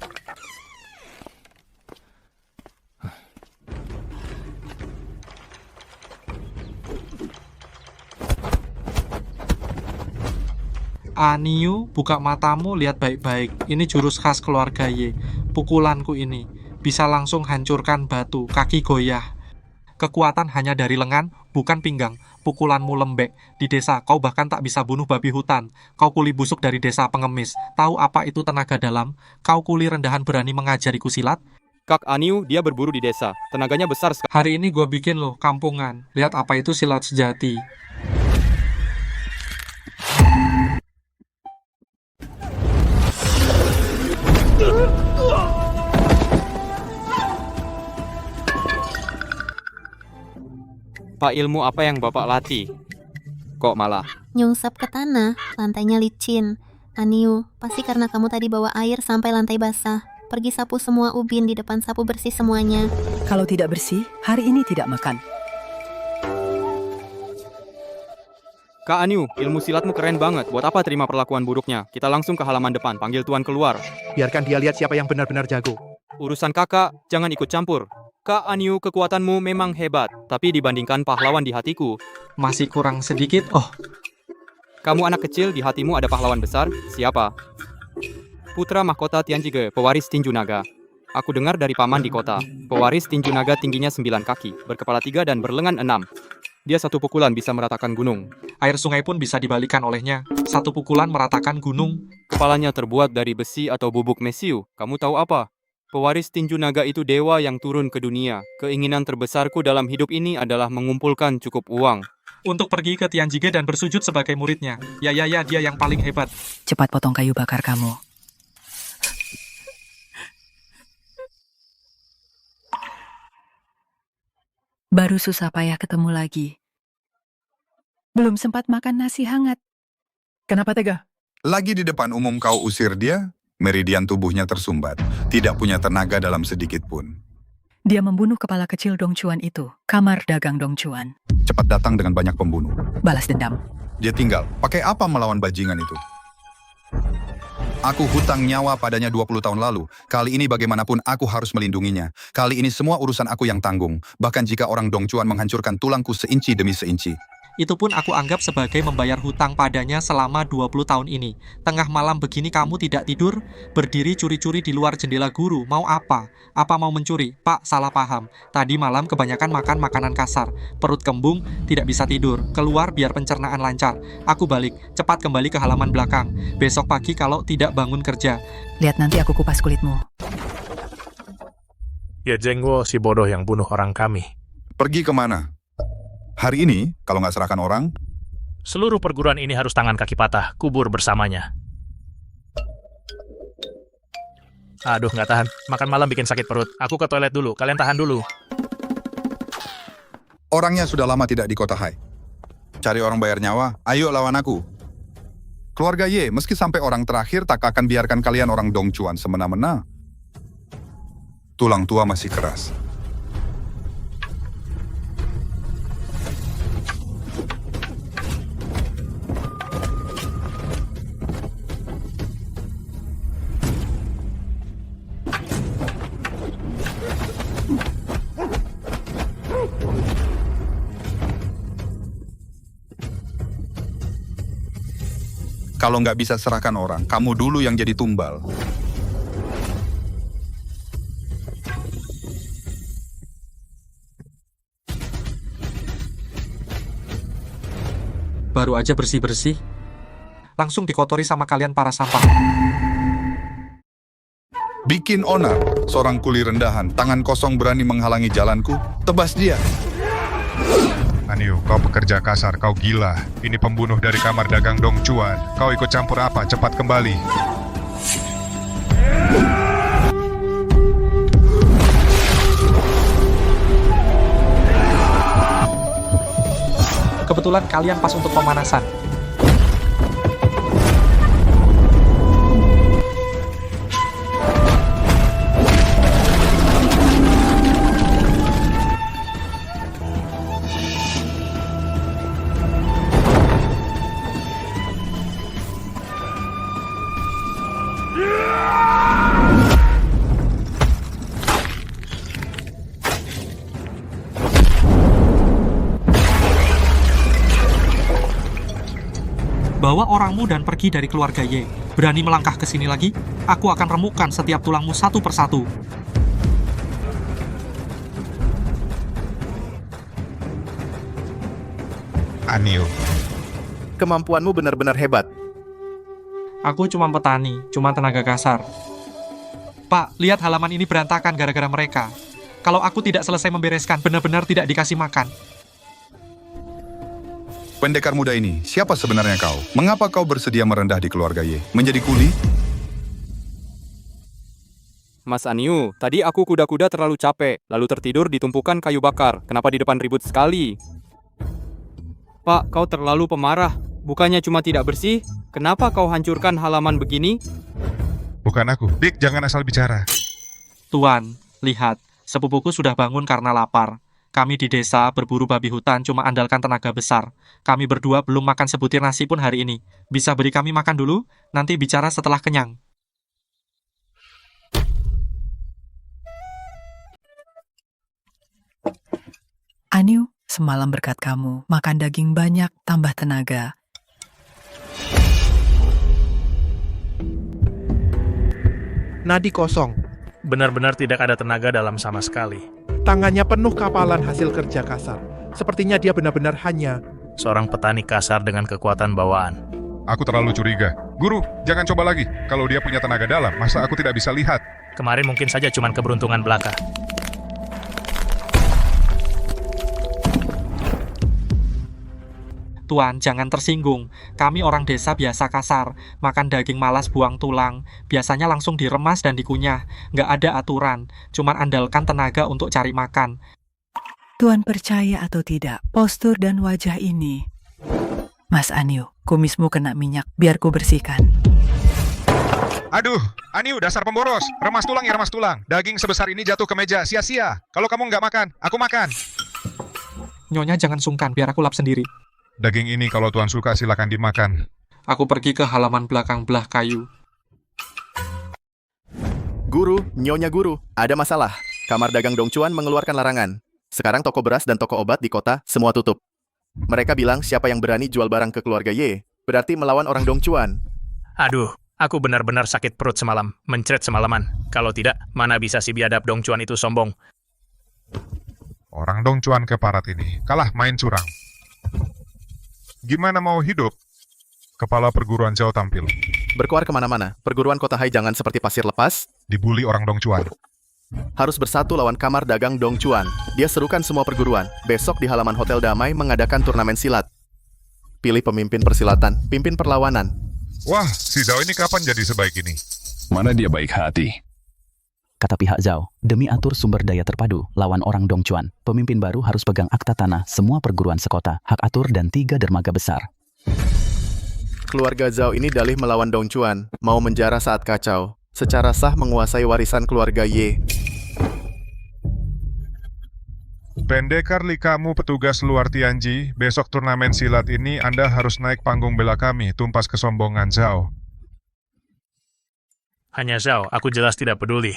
Aniu, buka matamu, lihat baik-baik. Ini jurus khas keluarga Ye. Pukulanku ini bisa langsung hancurkan batu, kaki goyah. Kekuatan hanya dari lengan, bukan pinggang. Pukulanmu lembek. Di desa, kau bahkan tak bisa bunuh babi hutan. Kau kuli busuk dari desa pengemis. Tahu apa itu tenaga dalam? Kau kuli rendahan berani mengajariku silat? Kak Aniu, dia berburu di desa. Tenaganya besar sekali. Hari ini gue bikin loh, kampungan. Lihat apa itu silat sejati. Pak, ilmu apa yang Bapak latih? Kok malah? Nyungsap ke tanah, lantainya licin. Aniu, pasti karena kamu tadi bawa air sampai lantai basah. Pergi sapu semua ubin di depan, sapu bersih semuanya. Kalau tidak bersih, hari ini tidak makan. Kak Aniu, ilmu silatmu keren banget. Buat apa terima perlakuan buruknya? Kita langsung ke halaman depan, panggil Tuan keluar. Biarkan dia lihat siapa yang benar-benar jago. Urusan kakak, jangan ikut campur. Kak Aniu, kekuatanmu memang hebat, tapi dibandingkan pahlawan di hatiku, Masih kurang sedikit. Oh, kamu anak kecil, di hatimu ada pahlawan besar. Siapa? Putra mahkota Tianjige, pewaris tinju naga. Aku dengar dari paman di kota. Pewaris tinju naga tingginya 9 kaki, berkepala 3 dan berlengan 6. Dia satu pukulan bisa meratakan gunung. air sungai pun bisa dibalikan olehnya. Satu pukulan meratakan gunung. Kepalanya terbuat dari besi atau bubuk mesiu. Kamu tahu apa? Pewaris tinju naga itu dewa yang turun ke dunia. Keinginan terbesarku dalam hidup ini adalah mengumpulkan cukup uang. Untuk pergi ke Tianjige dan bersujud sebagai muridnya. Ya, dia yang paling hebat. Cepat potong kayu bakar kamu. Baru susah payah ketemu lagi. Belum sempat makan nasi hangat. Kenapa tega? Lagi di depan umum kau usir dia, meridian tubuhnya tersumbat. Tidak punya tenaga dalam sedikit pun. Dia membunuh kepala kecil Dong Chuan itu. Kamar dagang Dong Chuan. Cepat datang dengan banyak pembunuh. Balas dendam. Dia tinggal. Pakai apa melawan bajingan itu? Aku hutang nyawa padanya 20 tahun lalu. Kali ini bagaimanapun aku harus melindunginya. Kali ini semua urusan aku yang tanggung. Bahkan jika orang Dong Chuan menghancurkan tulangku seinci demi seinci. Itu pun aku anggap sebagai membayar hutang padanya selama 20 tahun ini. Tengah malam begini kamu tidak tidur? Berdiri curi-curi di luar jendela guru. Mau apa? Apa mau mencuri? Pak, salah paham. Tadi malam kebanyakan makan makanan kasar. Perut kembung, tidak bisa tidur. Keluar biar pencernaan lancar. Aku balik. Cepat kembali ke halaman belakang. Besok pagi kalau tidak bangun kerja. Lihat nanti aku kupas kulitmu. Ya Jengwo, si bodoh yang bunuh orang kami. Pergi kemana? Hari ini, kalau nggak serahkan orang, Seluruh perguruan ini harus tangan kaki patah, kubur bersamanya. Aduh, nggak tahan. Makan malam bikin sakit perut. Aku ke toilet dulu, kalian tahan dulu. orangnya sudah lama tidak di kota Hai. Cari orang bayar nyawa, ayo lawan aku. Keluarga Ye, meski sampai orang terakhir tak akan biarkan kalian orang Dong Chuan semena-mena. Tulang tua masih keras. Kalau nggak bisa serahkan orang, kamu dulu yang jadi tumbal. Baru aja bersih-bersih, langsung dikotori sama kalian para sampah. Bikin onar, seorang kuli rendahan, tangan kosong berani menghalangi jalanku, tebas dia. Aniu, kau pekerja kasar, kau gila. Ini pembunuh dari kamar dagang Dong Chuan. Kau ikut campur apa? Cepat kembali. Kebetulan kalian pas untuk pemanasan. Bawa orangmu dan pergi dari keluarga Ye. Berani melangkah ke sini lagi, aku akan remukkan setiap tulangmu satu persatu. Aniu, Kemampuanmu benar-benar hebat. Aku cuma petani, cuma tenaga kasar. Pak, lihat halaman ini berantakan gara-gara mereka. Kalau aku tidak selesai membereskan, benar-benar tidak dikasih makan. Pendekar muda ini, siapa sebenarnya kau? Mengapa kau bersedia merendah di keluarga Ye? Menjadi kuli? Mas Aniu, tadi aku kuda-kuda terlalu capek, lalu tertidur di tumpukan kayu bakar. Kenapa di depan ribut sekali? Pak, kau terlalu pemarah. Bukannya cuma tidak bersih? Kenapa kau hancurkan halaman begini? bukan aku. Dick, jangan asal bicara. Tuan, lihat, sepupuku sudah bangun karena lapar. Kami di desa berburu babi hutan cuma andalkan tenaga besar. Kami berdua belum makan sebutir nasi pun hari ini. Bisa beri kami makan dulu? Nanti bicara setelah kenyang. Aniu, semalam berkat kamu, makan daging banyak, tambah tenaga. Nadi kosong. Benar-benar tidak ada tenaga dalam sama sekali. Tangannya penuh kapalan hasil kerja kasar. Sepertinya dia benar-benar hanya seorang petani kasar dengan kekuatan bawaan. Aku terlalu curiga. Guru, jangan coba lagi. Kalau dia punya tenaga dalam, masa aku tidak bisa lihat? Kemarin mungkin saja cuma keberuntungan belaka. Tuan, jangan tersinggung. Kami orang desa biasa kasar. Makan daging malas buang tulang. Biasanya langsung diremas dan dikunyah. Nggak ada aturan. Cuman andalkan tenaga untuk cari makan. Tuan percaya atau tidak, postur dan wajah ini. Mas Aniu, kumismu kena minyak, biar ku bersihkan. Aduh, Aniu, dasar pemboros. Remas tulang ya remas tulang. Daging sebesar ini jatuh ke meja, sia-sia. Kalau kamu nggak makan, aku makan. Nyonya jangan sungkan, biar aku lap sendiri. Daging ini kalau Tuan suka silakan dimakan. Aku pergi ke halaman belakang belah kayu. Guru, Nyonya Guru, ada masalah. Kamar dagang Dongchuan mengeluarkan larangan. Sekarang toko beras dan toko obat di kota semua tutup. Mereka bilang siapa yang berani jual barang ke keluarga Ye, berarti melawan orang Dongchuan. Aduh, aku benar-benar sakit perut semalam, mencret semalaman. Kalau tidak, mana bisa si biadab Dongchuan itu sombong. Orang Dongchuan keparat ini, kalah main curang. Gimana mau hidup? Kepala perguruan Zhao tampil. Berkuar kemana-mana, perguruan kota Hai jangan seperti pasir lepas. Dibully orang Dongchuan. Harus bersatu lawan kamar dagang Dongchuan. Dia serukan semua perguruan. Besok di halaman Hotel Damai mengadakan turnamen silat. Pilih pemimpin persilatan, pimpin perlawanan. Wah, si Zhao ini kapan jadi sebaik ini? Mana dia baik hati? Kata pihak Zhao, demi atur sumber daya terpadu lawan orang Dongchuan, pemimpin baru harus pegang akta tanah semua perguruan sekota, hak atur dan 3 dermaga besar. Keluarga Zhao ini dalih melawan Dongchuan, mau menjara saat kacau. Secara sah menguasai warisan keluarga Ye. Pendekar Li, kamu petugas luar Tianji. Besok turnamen silat ini Anda harus naik panggung bela kami, tumpas kesombongan Zhao. Hanya Zhao, aku jelas tidak peduli.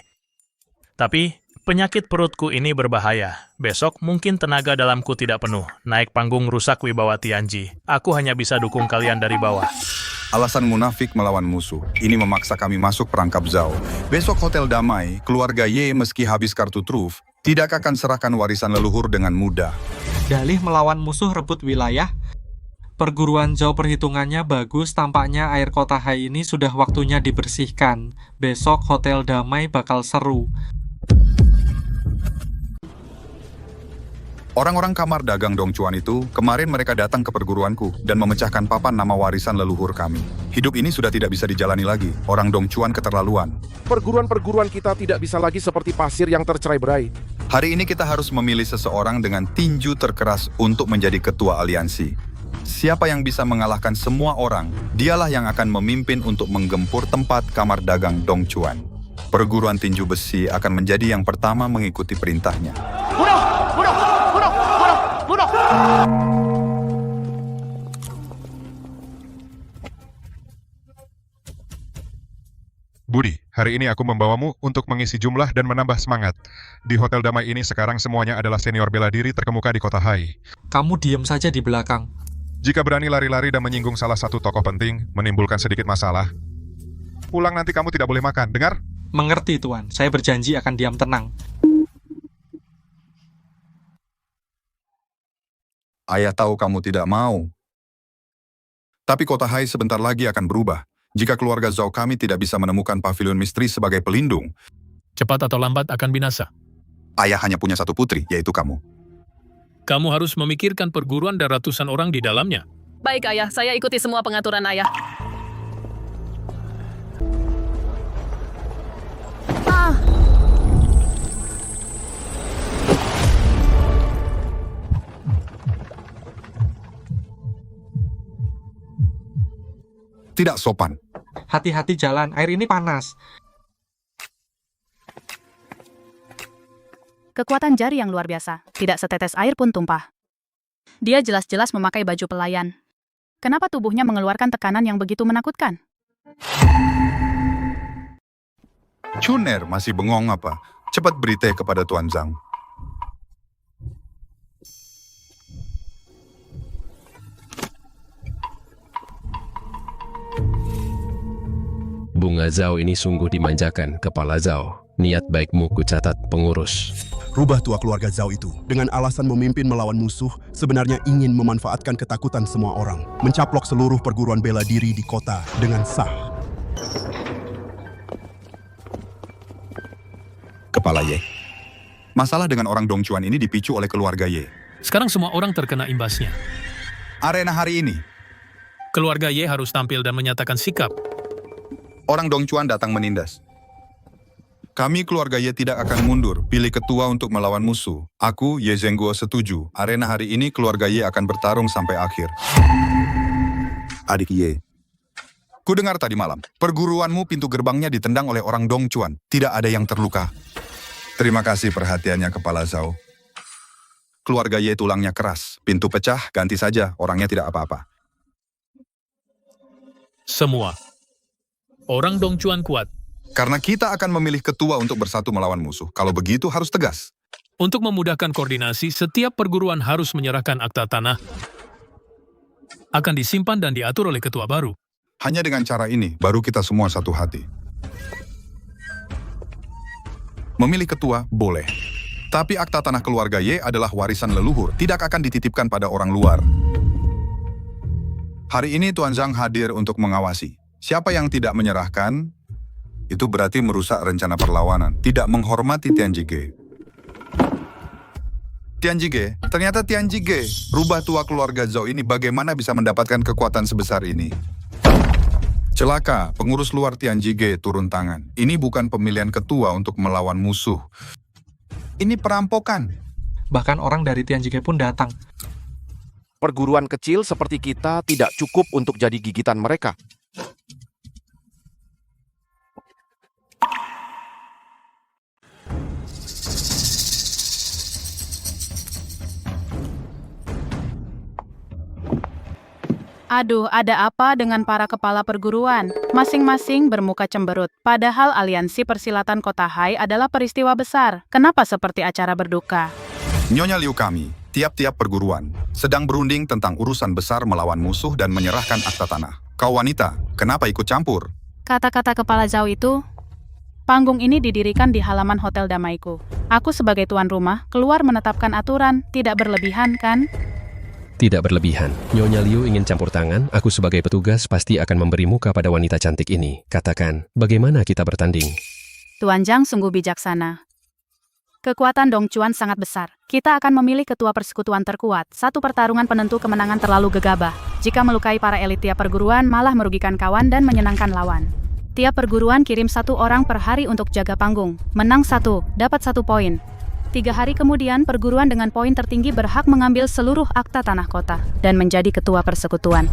Tapi, penyakit perutku ini berbahaya. Besok mungkin tenaga dalamku tidak penuh. Naik panggung rusak wibawa Tianji. Aku hanya bisa dukung kalian dari bawah. Alasan munafik melawan musuh. Ini memaksa kami masuk perangkap Zhao. Besok Hotel Damai, keluarga Ye meski habis kartu truf, tidak akan serahkan warisan leluhur dengan mudah. Dalih melawan musuh rebut wilayah. Perguruan Zhao perhitungannya bagus, tampaknya air kota Hai ini sudah waktunya dibersihkan. Besok Hotel Damai bakal seru. Orang-orang kamar dagang Dongchuan itu, kemarin mereka datang ke perguruanku dan memecahkan papan nama warisan leluhur kami. Hidup ini sudah tidak bisa dijalani lagi. Orang Dongchuan keterlaluan. perguruan-perguruan kita tidak bisa lagi seperti pasir yang tercerai-berai. Hari ini kita harus memilih seseorang dengan tinju terkeras untuk menjadi ketua aliansi. Siapa yang bisa mengalahkan semua orang, dialah yang akan memimpin untuk menggempur tempat kamar dagang Dongchuan. Perguruan tinju besi akan menjadi yang pertama mengikuti perintahnya. Budi, hari ini aku membawamu untuk mengisi jumlah dan menambah semangat. Di Hotel Damai ini sekarang semuanya adalah senior bela diri terkemuka di kota Hai. Kamu diam saja di belakang. Jika berani lari-lari dan menyinggung salah satu tokoh penting, menimbulkan sedikit masalah. Pulang nanti kamu tidak boleh makan, dengar? Mengerti, Tuan. Saya berjanji akan diam tenang. Ayah tahu kamu tidak mau. Tapi kota Hai sebentar lagi akan berubah. Jika keluarga Zhao kami tidak bisa menemukan pavilion misteri sebagai pelindung, cepat atau lambat akan binasa. ayah hanya punya satu putri, yaitu kamu. Kamu harus memikirkan perguruan dan ratusan orang di dalamnya. Baik, Ayah. Saya ikuti semua pengaturan Ayah. Tidak sopan. Hati-hati jalan, air ini panas. kekuatan jari yang luar biasa. Tidak setetes air pun tumpah. Dia jelas-jelas memakai baju pelayan. Kenapa tubuhnya mengeluarkan tekanan yang begitu menakutkan? Chuner masih bengong apa? Cepat beri teh kepada Tuan Zhang. Bunga Zhao ini sungguh dimanjakan, Kepala Zhao. Niat baikmu kucatat, pengurus. Rubah tua keluarga Zhao itu, dengan alasan memimpin melawan musuh, sebenarnya ingin memanfaatkan ketakutan semua orang, mencaplok seluruh perguruan bela diri di kota dengan sah. Kepala Ye. Masalah dengan orang Dongchuan ini dipicu oleh keluarga Ye. Sekarang semua orang terkena imbasnya. Arena hari ini. Keluarga Ye harus tampil dan menyatakan sikap. Orang Dongchuan datang menindas. Kami keluarga Ye tidak akan mundur, pilih ketua untuk melawan musuh. Aku, Ye Zhengguo, setuju. Arena hari ini keluarga Ye akan bertarung sampai akhir. Adik Ye. Ku dengar tadi malam, perguruanmu pintu gerbangnya ditendang oleh orang Dongchuan. Tidak ada yang terluka. Terima kasih perhatiannya, Kepala Zhao. Keluarga Ye tulangnya keras. Pintu pecah, ganti saja. Orangnya tidak apa-apa. Semua. Orang Dongchuan kuat. Karena kita akan memilih ketua untuk bersatu melawan musuh. Kalau begitu harus tegas. Untuk memudahkan koordinasi, setiap perguruan harus menyerahkan akta tanah. Akan disimpan dan diatur oleh ketua baru. Hanya dengan cara ini, baru kita semua satu hati. Memilih ketua, boleh. Tapi akta tanah keluarga Ye adalah warisan leluhur, tidak akan dititipkan pada orang luar. Hari ini Tuan Zhang hadir untuk mengawasi. Siapa yang tidak menyerahkan, itu berarti merusak rencana perlawanan, tidak menghormati Tian Jige. Tian Jige, ternyata Tian Jige, rubah tua keluarga Zhao ini bagaimana bisa mendapatkan kekuatan sebesar ini? Celaka, pengurus luar Tian Jige turun tangan. Ini bukan pemilihan ketua untuk melawan musuh. Ini perampokan. Bahkan orang dari Tian Jige pun datang. Perguruan kecil seperti kita tidak cukup untuk jadi gigitan mereka. Aduh, ada apa dengan para kepala perguruan? Masing-masing bermuka cemberut. Padahal aliansi persilatan Kota Hai adalah peristiwa besar. Kenapa seperti acara berduka? Nyonya Liu kami, tiap-tiap perguruan, sedang berunding tentang urusan besar melawan musuh dan menyerahkan akta tanah. Kau wanita, kenapa ikut campur? Kata-kata Kepala Zhao itu, panggung ini didirikan di halaman Hotel Damaiku. Aku sebagai tuan rumah, keluar menetapkan aturan, tidak berlebihan kan? Tidak berlebihan. Nyonya Liu ingin campur tangan, aku sebagai petugas pasti akan memberi muka pada wanita cantik ini. Katakan, bagaimana kita bertanding? Tuan Zhang sungguh bijaksana. Kekuatan Dongchuan sangat besar. Kita akan memilih ketua persekutuan terkuat. Satu pertarungan penentu kemenangan terlalu gegabah. Jika melukai para elit tiap perguruan, malah merugikan kawan dan menyenangkan lawan. Tiap perguruan kirim 1 orang per hari untuk jaga panggung. Menang 1, dapat 1 poin. 3 hari kemudian, perguruan dengan poin tertinggi berhak mengambil seluruh akta tanah kota dan menjadi ketua persekutuan.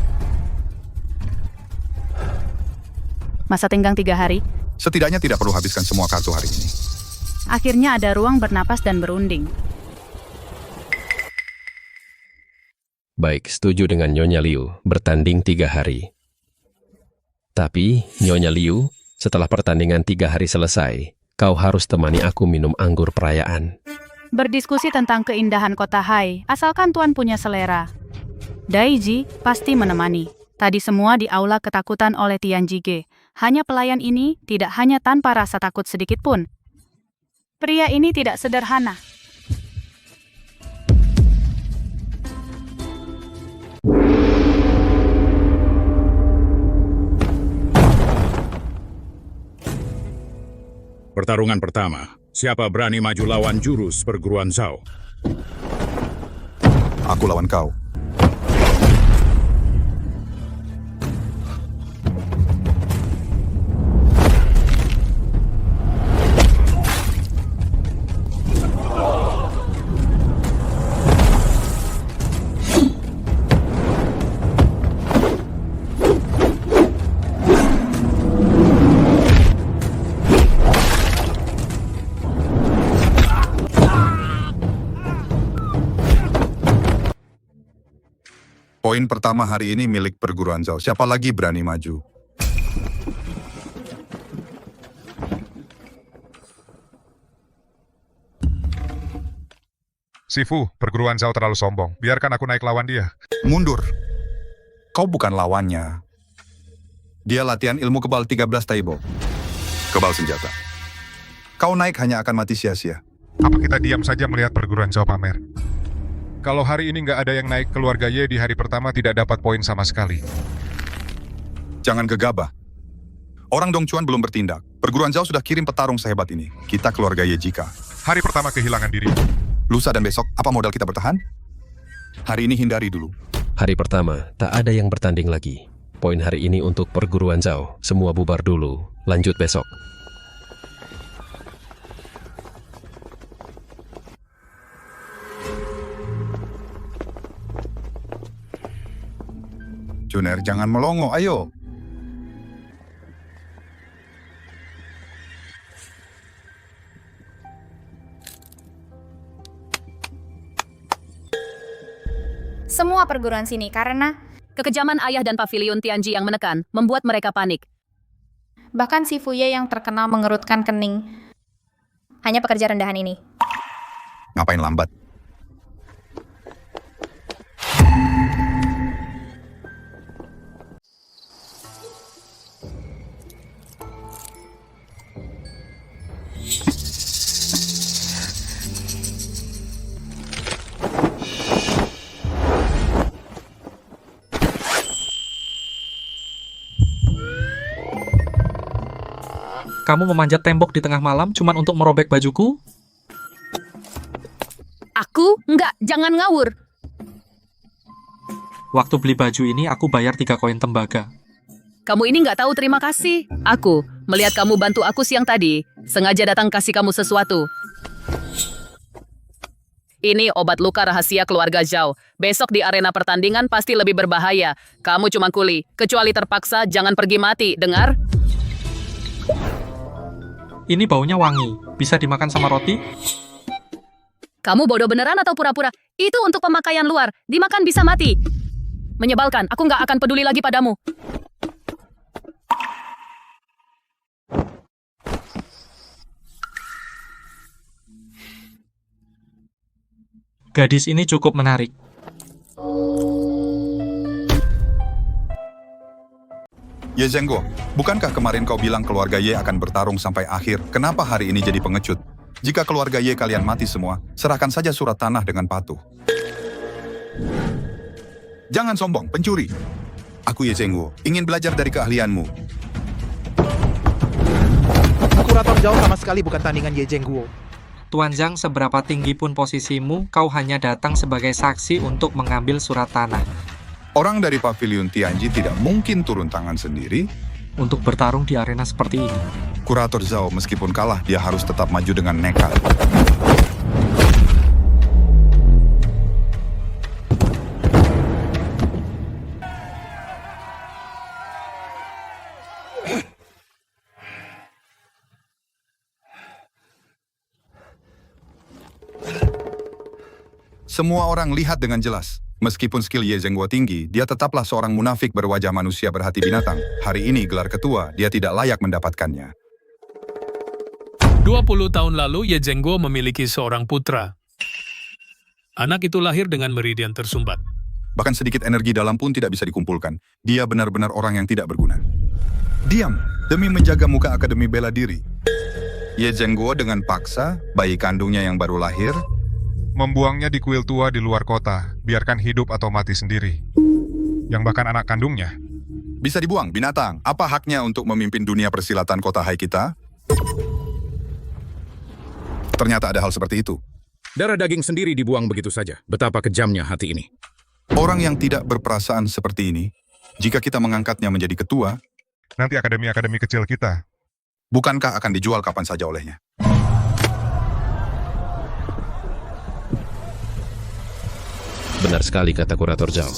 Masa tenggang 3 hari. Setidaknya tidak perlu habiskan semua kartu hari ini. Akhirnya ada ruang bernapas dan berunding. Baik, setuju dengan Nyonya Liu, bertanding 3 hari. Tapi, Nyonya Liu, setelah pertandingan 3 hari selesai, kau harus temani aku minum anggur perayaan. Berdiskusi tentang keindahan Kota Hai, asalkan Tuan punya selera. Daiji pasti menemani. Tadi semua di aula ketakutan oleh Tian Jige. Hanya pelayan ini tidak hanya tanpa rasa takut sedikit pun. Pria ini tidak sederhana. Pertarungan pertama. Siapa berani maju lawan jurus perguruan Zhao? Aku lawan kau. Poin pertama hari ini milik perguruan Zhao. Siapa lagi berani maju? Sifu, perguruan Zhao terlalu sombong. Biarkan aku naik lawan dia. Mundur. Kau bukan lawannya. Dia latihan ilmu kebal 13 Taibo. Kebal senjata. Kau naik hanya akan mati sia-sia. Apa kita diam saja melihat perguruan Zhao pamer? Kalau hari ini nggak ada yang naik, keluarga Ye di hari pertama tidak dapat poin sama sekali. Jangan gegabah. Orang Dongchuan belum bertindak. Perguruan Zhao sudah kirim petarung sehebat ini. Kita keluarga Ye jika. Hari pertama kehilangan diri. Lusa dan besok, apa modal kita bertahan? Hari ini hindari dulu. Hari pertama, tak ada yang bertanding lagi. Poin hari ini untuk perguruan Zhao. Semua bubar dulu. Lanjut besok. Juner, jangan melongo, ayo. Semua perguruan sini karena Kekejaman ayah dan pavilion Tianji yang menekan membuat mereka panik. bahkan si Fuye yang terkenal mengerutkan kening. Hanya pekerja rendahan ini. Ngapain lambat? Kamu memanjat tembok di tengah malam cuman untuk merobek bajuku? Aku? Enggak, jangan ngawur. Waktu beli baju ini aku bayar 3 koin tembaga. Kamu ini nggak tahu terima kasih. Aku, melihat kamu bantu aku siang tadi, sengaja datang kasih kamu sesuatu. Ini obat luka rahasia keluarga Zhao. Besok di arena pertandingan pasti lebih berbahaya. Kamu cuma kuli. Kecuali terpaksa, jangan pergi mati, dengar? Ini baunya wangi. Bisa dimakan sama roti? Kamu bodoh beneran atau pura-pura? Itu untuk pemakaian luar. Dimakan bisa mati. Menyebalkan, aku nggak akan peduli lagi padamu. Gadis ini cukup menarik. Ye Zhengguo, bukankah kemarin kau bilang keluarga Ye akan bertarung sampai akhir? Kenapa hari ini jadi pengecut? Jika keluarga Ye kalian mati semua, serahkan saja surat tanah dengan patuh. Jangan sombong, pencuri. Aku Ye Zhengguo, ingin belajar dari keahlianmu. Kurator Zhao sama sekali bukan tandingan Ye Zhengguo. Tuan Zhang, seberapa tinggi pun posisimu, kau hanya datang sebagai saksi untuk mengambil surat tanah. Orang dari pavilion Tianji tidak mungkin turun tangan sendiri untuk bertarung di arena seperti ini. Kurator Zhao meskipun kalah, dia harus tetap maju dengan nekat. Semua orang lihat dengan jelas. Meskipun skill Ye Zhengguo tinggi, dia tetaplah seorang munafik berwajah manusia berhati binatang. Hari ini gelar ketua, dia tidak layak mendapatkannya. 20 tahun lalu Ye Zhengguo memiliki seorang putra. Anak itu lahir dengan meridian tersumbat. Bahkan sedikit energi dalam pun tidak bisa dikumpulkan. Dia benar-benar orang yang tidak berguna. Diam, demi menjaga muka Akademi Bela Diri. Ye Zhengguo dengan paksa, bayi kandungnya yang baru lahir, membuangnya di kuil tua di luar kota, biarkan hidup atau mati sendiri. Yang bahkan anak kandungnya. Bisa dibuang, binatang. Apa haknya untuk memimpin dunia persilatan kota Hai kita? Ternyata ada hal seperti itu. Darah daging sendiri dibuang begitu saja. Betapa kejamnya hati ini. Orang yang tidak berperasaan seperti ini, jika kita mengangkatnya menjadi ketua, nanti akademi-akademi kecil kita, bukankah akan dijual kapan saja olehnya? Benar sekali kata Kurator Zhao.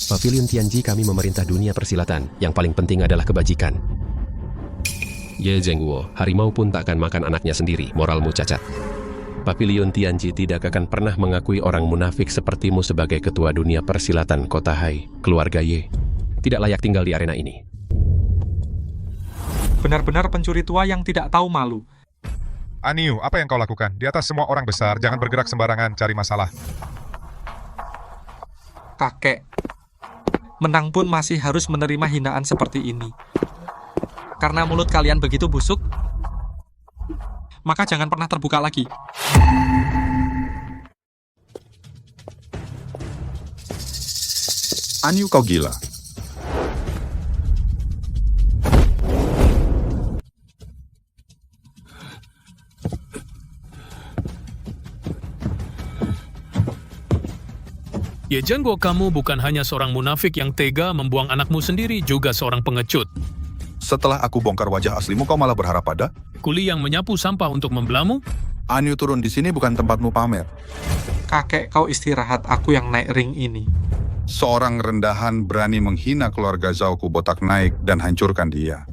Pavilion Tianji kami memerintah dunia persilatan. Yang paling penting adalah kebajikan. Ye Zhengguo, harimau pun tak akan makan anaknya sendiri. Moralmu cacat. Pavilion Tianji tidak akan pernah mengakui orang munafik sepertimu sebagai ketua dunia persilatan Kota Hai, keluarga Ye. Tidak layak tinggal di arena ini. Benar-benar pencuri tua yang tidak tahu malu. Aniu, apa yang kau lakukan? Di atas semua orang besar, jangan bergerak sembarangan cari masalah. Kakek, menang pun masih harus menerima hinaan seperti ini. Karena mulut kalian begitu busuk, maka jangan pernah terbuka lagi. Aniu, kau gila. Ye Zhengguo, kamu bukan hanya seorang munafik yang tega membuang anakmu sendiri, juga seorang pengecut. Setelah aku bongkar wajah aslimu, kau malah berharap pada? Kuli yang menyapu sampah untuk membelamu? Aniu, turun di sini bukan tempatmu pamer. Kakek, kau istirahat, aku yang naik ring ini. Seorang rendahan berani menghina keluarga Zhao, ku botak naik dan hancurkan dia.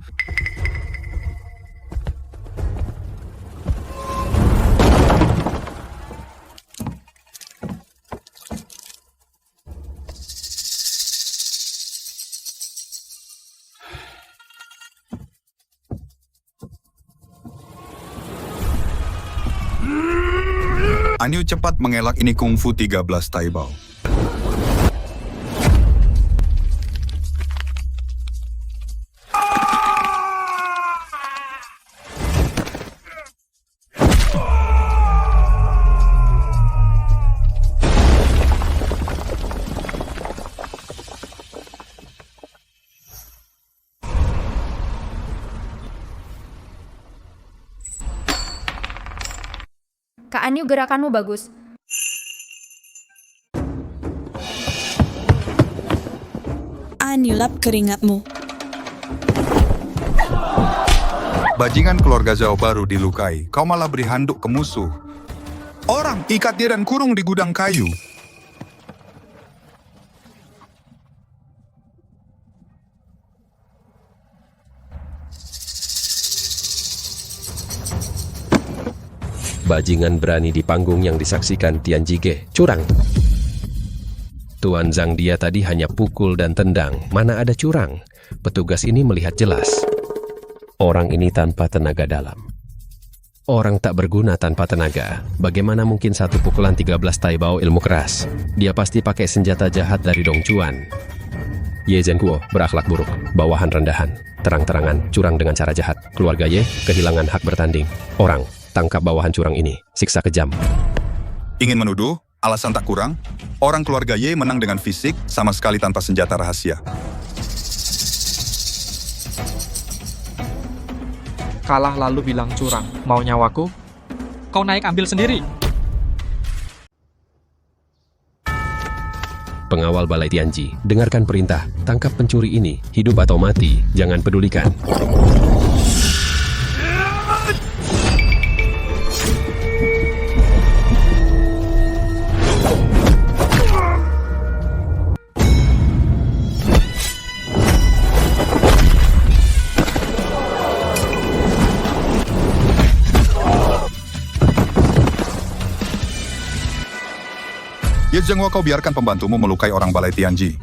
Aniu cepat mengelak, ini kungfu 13 Taibao. Kak Aniu, gerakanmu bagus. Aniu, lap keringatmu. Bajingan keluarga Zhao baru dilukai, kau malah beri handuk ke musuh. Orang, ikat dia dan kurung di gudang kayu. Bajingan berani di panggung yang disaksikan Tian Jige, curang. Tuan Zhang dia tadi hanya pukul dan tendang, mana ada curang. Petugas ini melihat jelas. Orang ini tanpa tenaga dalam. Orang tak berguna tanpa tenaga. Bagaimana mungkin satu pukulan 13 Taibao ilmu keras? Dia pasti pakai senjata jahat dari Dong Chuan. Ye Zhengguo berakhlak buruk, bawahan rendahan, terang-terangan, curang dengan cara jahat. Keluarga Ye kehilangan hak bertanding. Orang, tangkap bawahan curang ini, siksa kejam. Ingin menuduh? Alasan tak kurang? Orang keluarga Ye menang dengan fisik, sama sekali tanpa senjata rahasia. Kalah lalu bilang curang. Mau nyawaku? Kau naik ambil sendiri. Pengawal Balai Tianji, dengarkan perintah. Tangkap pencuri ini, hidup atau mati, jangan pedulikan. Ye Zhengguo, kau biarkan pembantumu melukai orang Balai Tianji.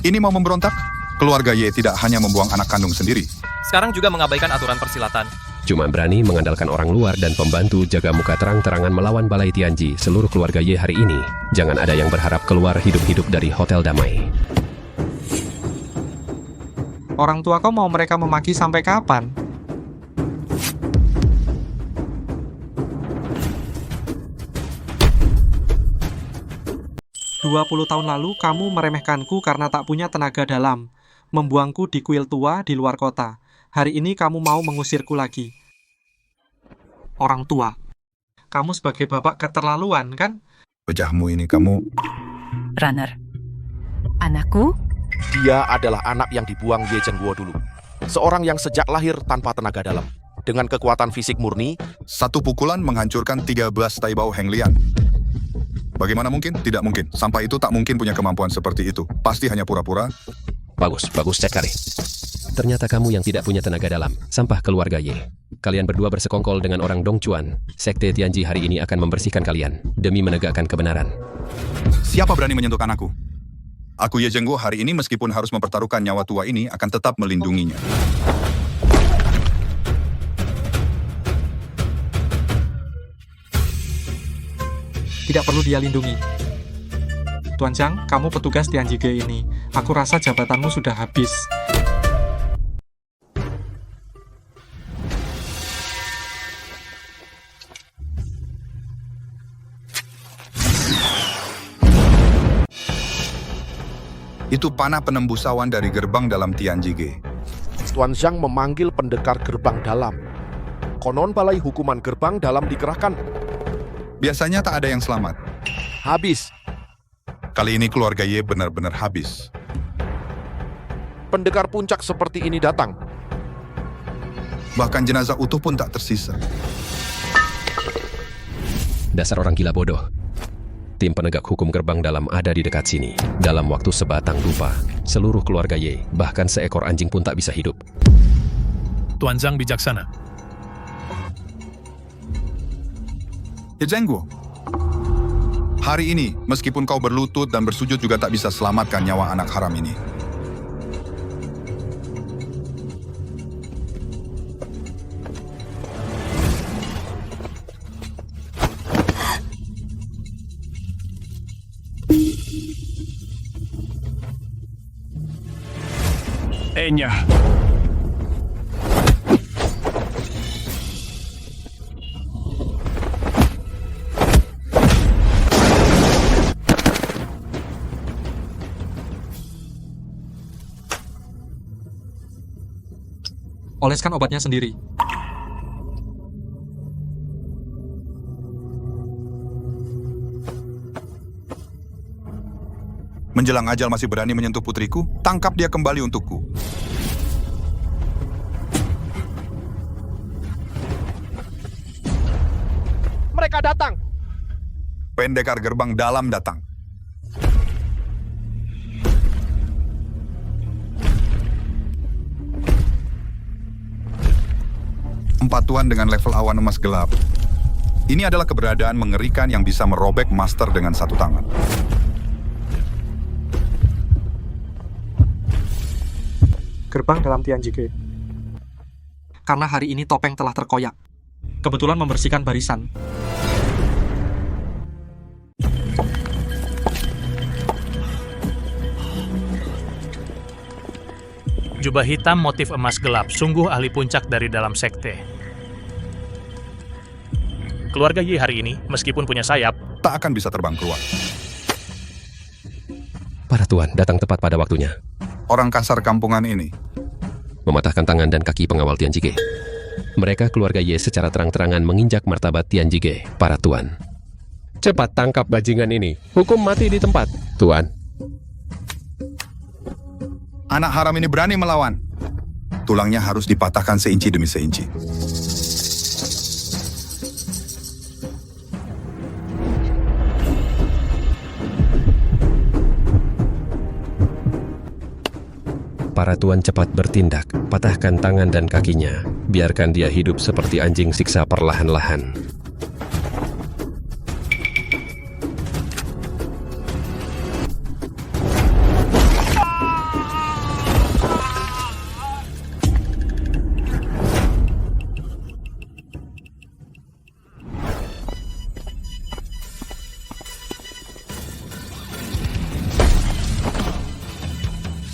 Ini mau memberontak? Keluarga Ye tidak hanya membuang anak kandung sendiri. Sekarang juga mengabaikan aturan persilatan. Cuma berani mengandalkan orang luar dan pembantu jaga muka terang-terangan melawan Balai Tianji. Seluruh keluarga Ye hari ini, jangan ada yang berharap keluar hidup-hidup dari Hotel Damai. Orang tua kau mau mereka memaki sampai kapan? "20 tahun lalu kamu meremehkanku karena tak punya tenaga dalam, membuangku di kuil tua di luar kota. Hari ini kamu mau mengusirku lagi. Orang tua, kamu sebagai bapak keterlaluan, kan?" Wajahmu ini kamu... Runner, anakku? Dia adalah anak yang dibuang Ye Zhengguo dulu. Seorang yang sejak lahir tanpa tenaga dalam. Dengan kekuatan fisik murni, satu pukulan menghancurkan 13 Taibao Heng Lian. Bagaimana mungkin? Tidak mungkin. Sampah itu tak mungkin punya kemampuan seperti itu. Pasti hanya pura-pura. Bagus, cek kali. Ternyata kamu yang tidak punya tenaga dalam, sampah keluarga Ye. Kalian berdua bersekongkol dengan orang Dongchuan. Sekte Tianji hari ini akan membersihkan kalian demi menegakkan kebenaran. Siapa berani menyentuhkan aku? Aku Ye Zhengguo hari ini meskipun harus mempertaruhkan nyawa tua ini akan tetap melindunginya. Tidak perlu dia lindungi. Tuan Zhang, kamu petugas Tianjige ini. Aku rasa jabatanmu sudah habis. Itu panah penembus awan dari gerbang dalam Tianjige. Tuan Zhang memanggil pendekar gerbang dalam. Konon balai hukuman gerbang dalam dikerahkan. Biasanya tak ada yang selamat. Habis. Kali ini keluarga Ye benar-benar habis. Pendekar puncak seperti ini datang. Bahkan jenazah utuh pun tak tersisa. Dasar orang gila bodoh. Tim penegak hukum gerbang dalam ada di dekat sini. Dalam waktu sebatang rupa, seluruh keluarga Ye, bahkan seekor anjing pun tak bisa hidup. Tuan Zhang bijaksana. Ye Zhengguo, hari ini, meskipun kau berlutut dan bersujud juga tak bisa selamatkan nyawa anak haram ini. Enya. Oleskan obatnya sendiri. Menjelang ajal masih berani menyentuh putriku, tangkap dia kembali untukku. Mereka datang. Pendekar gerbang dalam datang. Empat tuan dengan level awan emas gelap. Ini adalah keberadaan mengerikan yang bisa merobek master dengan satu tangan. Gerbang dalam Tianjige. Karena hari ini topeng telah terkoyak. Kebetulan membersihkan barisan. Jubah hitam motif emas gelap, sungguh ahli puncak dari dalam sekte. Keluarga Ye hari ini, meskipun punya sayap, tak akan bisa terbang keluar. Para tuan datang tepat pada waktunya. Orang kasar kampungan ini Mematahkan tangan dan kaki pengawal Tianjige. Mereka keluarga Ye secara terang-terangan menginjak martabat Tianjige, para tuan. Cepat tangkap bajingan ini. Hukum mati di tempat, tuan. anak haram ini berani melawan. Tulangnya harus dipatahkan seinci demi seinci. Para tuan cepat bertindak, patahkan tangan dan kakinya. Biarkan dia hidup seperti anjing siksa perlahan-lahan.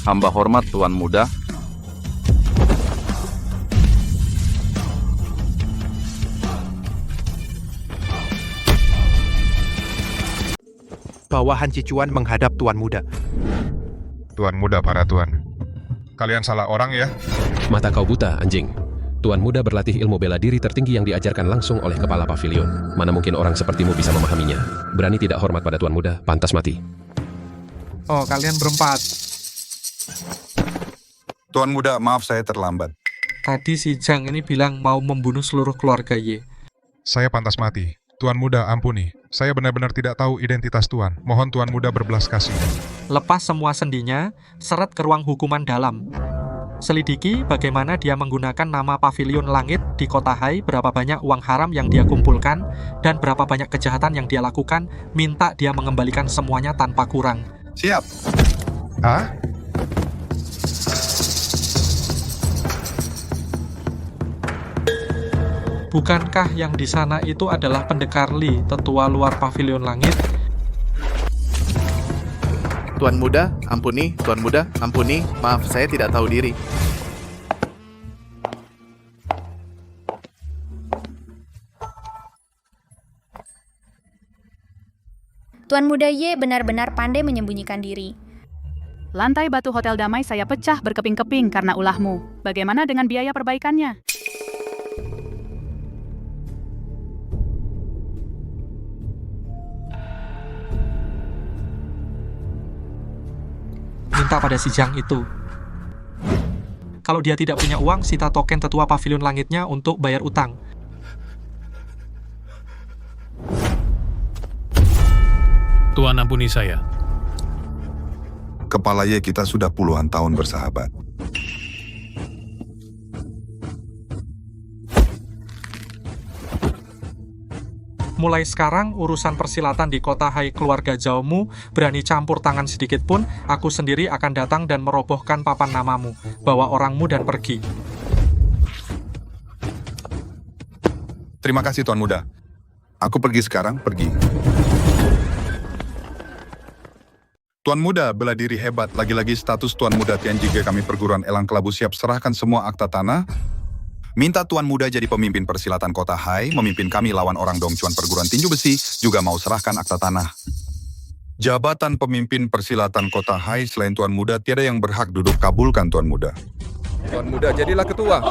Hamba hormat Tuan Muda. Bawahan Cicuan menghadap Tuan Muda. Tuan Muda, para tuan. Kalian salah orang ya? Mata kau buta, anjing. Tuan Muda berlatih ilmu bela diri tertinggi yang diajarkan langsung oleh kepala pavilion. Mana mungkin orang sepertimu bisa memahaminya. Berani tidak hormat pada Tuan Muda, pantas mati. Oh, kalian berempat. Tuan Muda, maaf saya terlambat. Tadi si Zhang ini bilang mau membunuh seluruh keluarga Ye. Saya pantas mati. Tuan Muda, ampuni. Saya benar-benar tidak tahu identitas Tuan. Mohon Tuan Muda berbelas kasih. Lepas semua sendinya, seret ke ruang hukuman dalam. Selidiki bagaimana dia menggunakan nama Pavilion Langit di kota Hai, berapa banyak uang haram yang dia kumpulkan, dan berapa banyak kejahatan yang dia lakukan, minta dia mengembalikan semuanya tanpa kurang. Siap. Hah? Bukankah yang di sana itu adalah Pendekar Li, tetua luar Pavilion Langit? Tuan Muda, ampuni. Tuan Muda, ampuni. Maaf, saya tidak tahu diri. Tuan Muda Ye benar-benar pandai menyembunyikan diri. Lantai batu Hotel Damai saya pecah berkeping-keping karena ulahmu. Bagaimana dengan biaya perbaikannya? Minta pada si Zhang itu. Kalau dia tidak punya uang, sita token tetua Pavilion Langitnya untuk bayar utang. Tuan ampuni saya. Kepala Ye kita sudah puluhan tahun bersahabat. Mulai sekarang, urusan persilatan di kota Hai keluarga Zhaomu berani campur tangan sedikit pun, aku sendiri akan datang dan merobohkan papan namamu. Bawa orangmu dan pergi. Terima kasih Tuan Muda. Aku pergi sekarang, pergi. Tuan Muda, bela diri hebat. Lagi-lagi status Tuan Muda Tianjige kami perguruan Elang Kelabu siap serahkan semua akta tanah. Minta Tuan Muda jadi pemimpin persilatan kota Hai, memimpin kami lawan orang Dongchuan perguruan tinju besi, juga mau serahkan akta tanah. Jabatan pemimpin persilatan kota Hai selain Tuan Muda, tiada yang berhak duduk, kabulkan Tuan Muda. Tuan Muda jadilah ketua.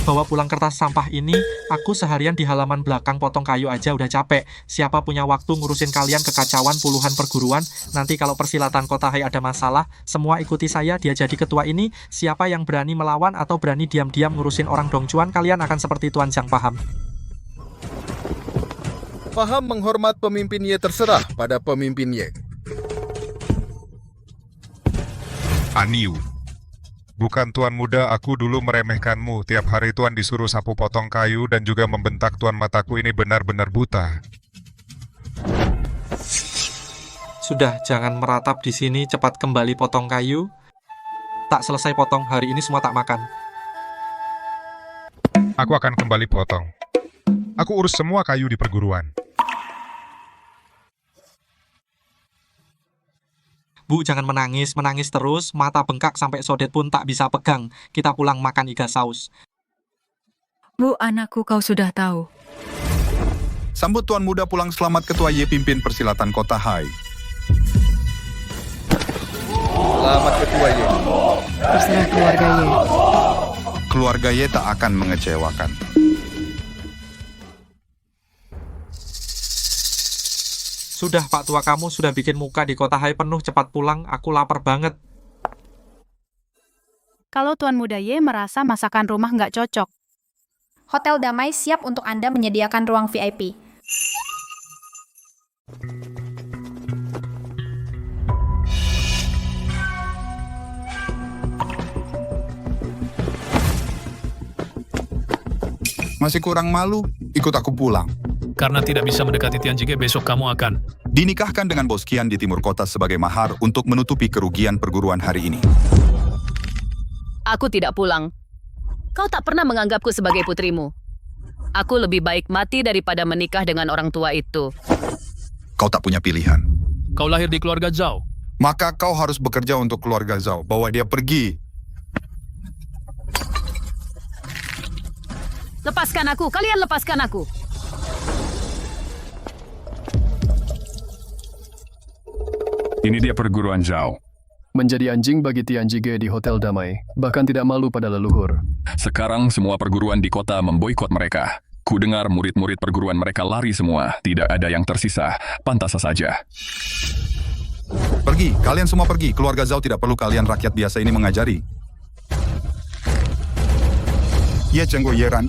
Bawa pulang kertas sampah ini, aku seharian di halaman belakang potong kayu aja udah capek. Siapa punya waktu ngurusin kalian kekacauan puluhan perguruan? Nanti kalau persilatan kota Hai ada masalah, semua ikuti saya, dia jadi ketua ini. Siapa yang berani melawan atau berani diam-diam ngurusin orang Dongchuan, kalian akan seperti Tuan Zhang, paham? Paham menghormat pemimpin Ye, terserah pada pemimpin Ye. Aniu. Bukan Tuan Muda, aku dulu meremehkanmu. Tiap hari Tuan disuruh sapu potong kayu dan juga membentak Tuan, mataku ini benar-benar buta. Sudah, jangan meratap di sini, cepat kembali potong kayu. Tak selesai potong, hari ini semua tak makan. Aku akan kembali potong. Aku urus semua kayu di perguruan. Bu, jangan menangis terus, mata bengkak sampai sodet pun tak bisa pegang. Kita pulang makan iga saus. Bu, anakku, kau sudah tahu. Sambut Tuan Muda pulang selamat, Ketua Ye pimpin persilatan kota Hai. Selamat Ketua Ye. Terserah keluarga Ye. Keluarga Ye tak akan mengecewakan. Sudah, Pak Tua, kamu sudah bikin muka di kota Hai penuh, cepat pulang, aku lapar banget. Kalau Tuan Muda Ye merasa masakan rumah nggak cocok. Hotel Damai siap untuk Anda menyediakan ruang VIP. Masih kurang malu? Ikut aku pulang. Karena tidak bisa mendekati Tianjige, besok kamu akan Dinikahkan dengan Bos Qian di timur kota sebagai mahar untuk menutupi kerugian perguruan hari ini. Aku tidak pulang. Kau tak pernah menganggapku sebagai putrimu. Aku lebih baik mati daripada menikah dengan orang tua itu. Kau tak punya pilihan. Kau lahir di keluarga Zhao. Maka kau harus bekerja untuk keluarga Zhao. Bawa dia pergi. Lepaskan aku, kalian lepaskan aku. Ini dia perguruan Zhao. Menjadi anjing bagi Tianjige di Hotel Damai, bahkan tidak malu pada leluhur. Sekarang semua perguruan di kota memboikot mereka. Ku dengar murid-murid perguruan mereka lari semua. Tidak ada yang tersisa. Pantas saja. Pergi, kalian semua pergi. Keluarga Zhao tidak perlu kalian rakyat biasa ini mengajari. Ye Chengguo Yeran,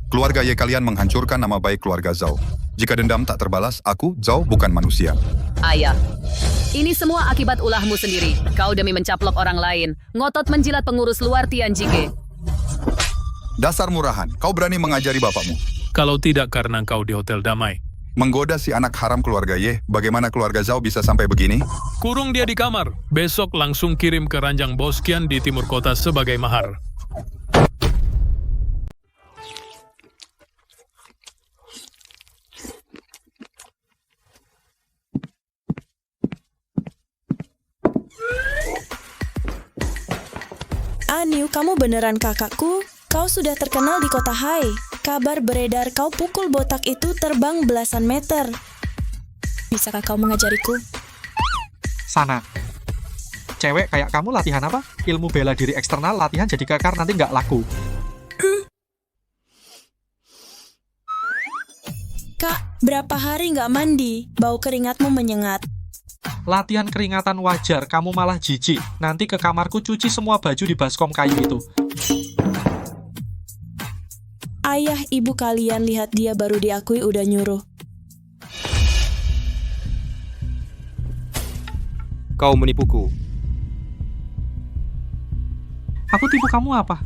Keluarga Ye kalian menghancurkan nama baik keluarga Zhao. Jika dendam tak terbalas, aku, Zhao, bukan manusia. Ayah, ini semua akibat ulahmu sendiri. Kau demi mencaplok orang lain, ngotot menjilat pengurus luar Tian Jige. Dasar murahan, kau berani mengajari bapakmu. Kalau tidak karena kau di Hotel Damai. Menggoda si anak haram keluarga Ye, bagaimana keluarga Zhao bisa sampai begini? Kurung dia di kamar. Besok langsung kirim ke ranjang Boskian di timur kota sebagai mahar. Aniu, kamu beneran kakakku? Kau sudah terkenal di kota Hai. Kabar beredar kau pukul botak itu terbang belasan meter. Bisakah kau mengajariku? Sana. Cewek kayak kamu latihan apa? Ilmu bela diri eksternal, latihan jadi kekar, nanti nggak laku. Kak, berapa hari nggak mandi? Bau keringatmu menyengat. Latihan keringatan wajar, kamu malah jijik. Nanti ke kamarku cuci semua baju di baskom kayu itu. Ayah ibu kalian lihat dia baru diakui udah nyuruh. Kau menipuku. Aku tipu kamu apa?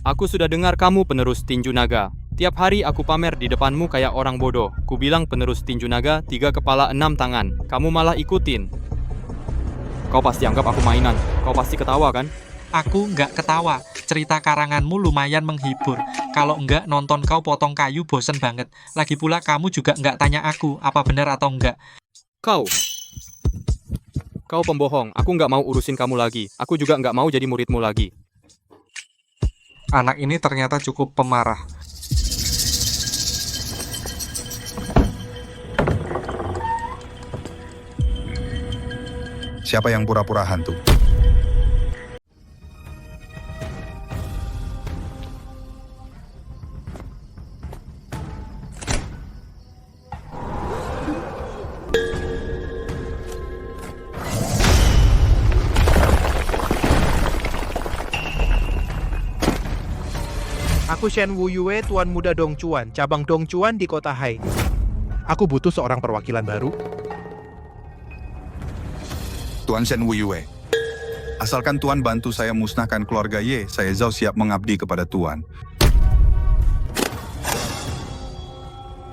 Aku sudah dengar kamu penerus tinju naga. Tiap hari aku pamer di depanmu kayak orang bodoh. Ku bilang penerus tinju naga, 3 kepala 6 tangan. Kamu malah ikutin. Kau pasti anggap aku mainan. Kau pasti ketawa kan? Aku nggak ketawa. Cerita karanganmu lumayan menghibur. Kalau nggak nonton kau potong kayu bosen banget. Lagi pula kamu juga nggak tanya aku apa benar atau enggak. Kau pembohong. Aku nggak mau urusin kamu lagi. Aku juga nggak mau jadi muridmu lagi. Anak ini ternyata cukup pemarah. Siapa yang pura-pura hantu? Aku Shen Wuyue, Tuan Muda Dongchuan, cabang Dongchuan di kota Hai. Aku butuh seorang perwakilan baru. Tuan Shen Wuyue. Asalkan Tuan bantu saya musnahkan keluarga Ye, saya Zhao siap mengabdi kepada Tuan.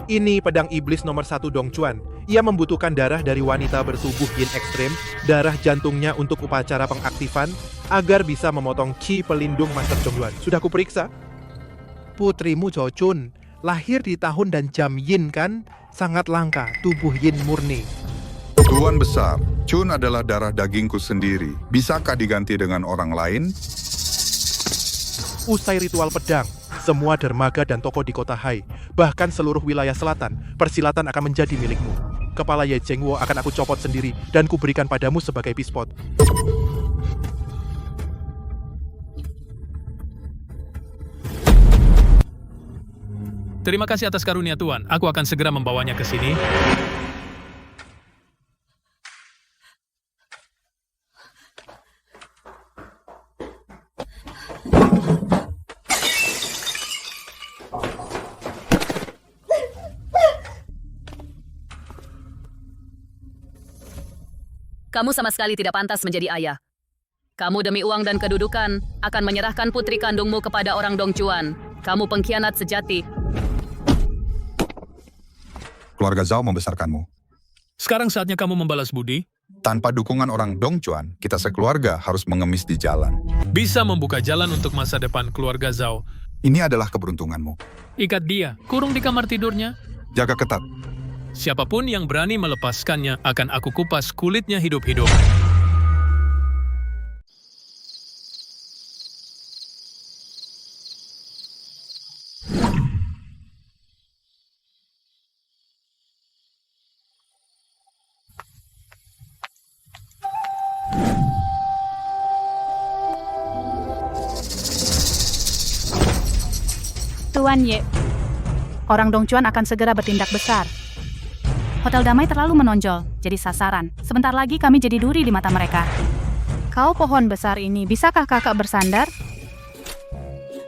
Ini pedang iblis nomor 1 Dongchuan. Ia membutuhkan darah dari wanita bertubuh yin ekstrem, darah jantungnya untuk upacara pengaktifan, agar bisa memotong qi pelindung Master Dongchuan. Sudah kuperiksa. Putrimu Zhao Chun, lahir di tahun dan jam yin kan? Sangat langka, tubuh yin murni. Tuan besar, Chun adalah darah dagingku sendiri. Bisakah diganti dengan orang lain? Usai ritual pedang, semua dermaga dan toko di kota Hai, bahkan seluruh wilayah selatan, persilatan akan menjadi milikmu. Kepala Ye Zhengguo akan aku copot sendiri dan kuberikan padamu sebagai pispot. Terima kasih atas karunia Tuan. Aku akan segera membawanya ke sini. Kamu sama sekali tidak pantas menjadi ayah. Kamu demi uang dan kedudukan akan menyerahkan putri kandungmu kepada orang Dongchuan. Kamu pengkhianat sejati. Keluarga Zhao membesarkanmu. Sekarang saatnya kamu membalas budi. Tanpa dukungan orang Dongchuan, kita sekeluarga harus mengemis di jalan. Bisa membuka jalan untuk masa depan keluarga Zhao. Ini adalah keberuntunganmu. Ikat dia, kurung di kamar tidurnya. Jaga ketat. Siapapun yang berani melepaskannya akan aku kupas kulitnya hidup-hidup. Tuan Ye, orang Dongchuan akan segera bertindak besar. Hotel Damai terlalu menonjol, jadi sasaran. Sebentar lagi kami jadi duri di mata mereka. Kau pohon besar ini, bisakah kakak bersandar?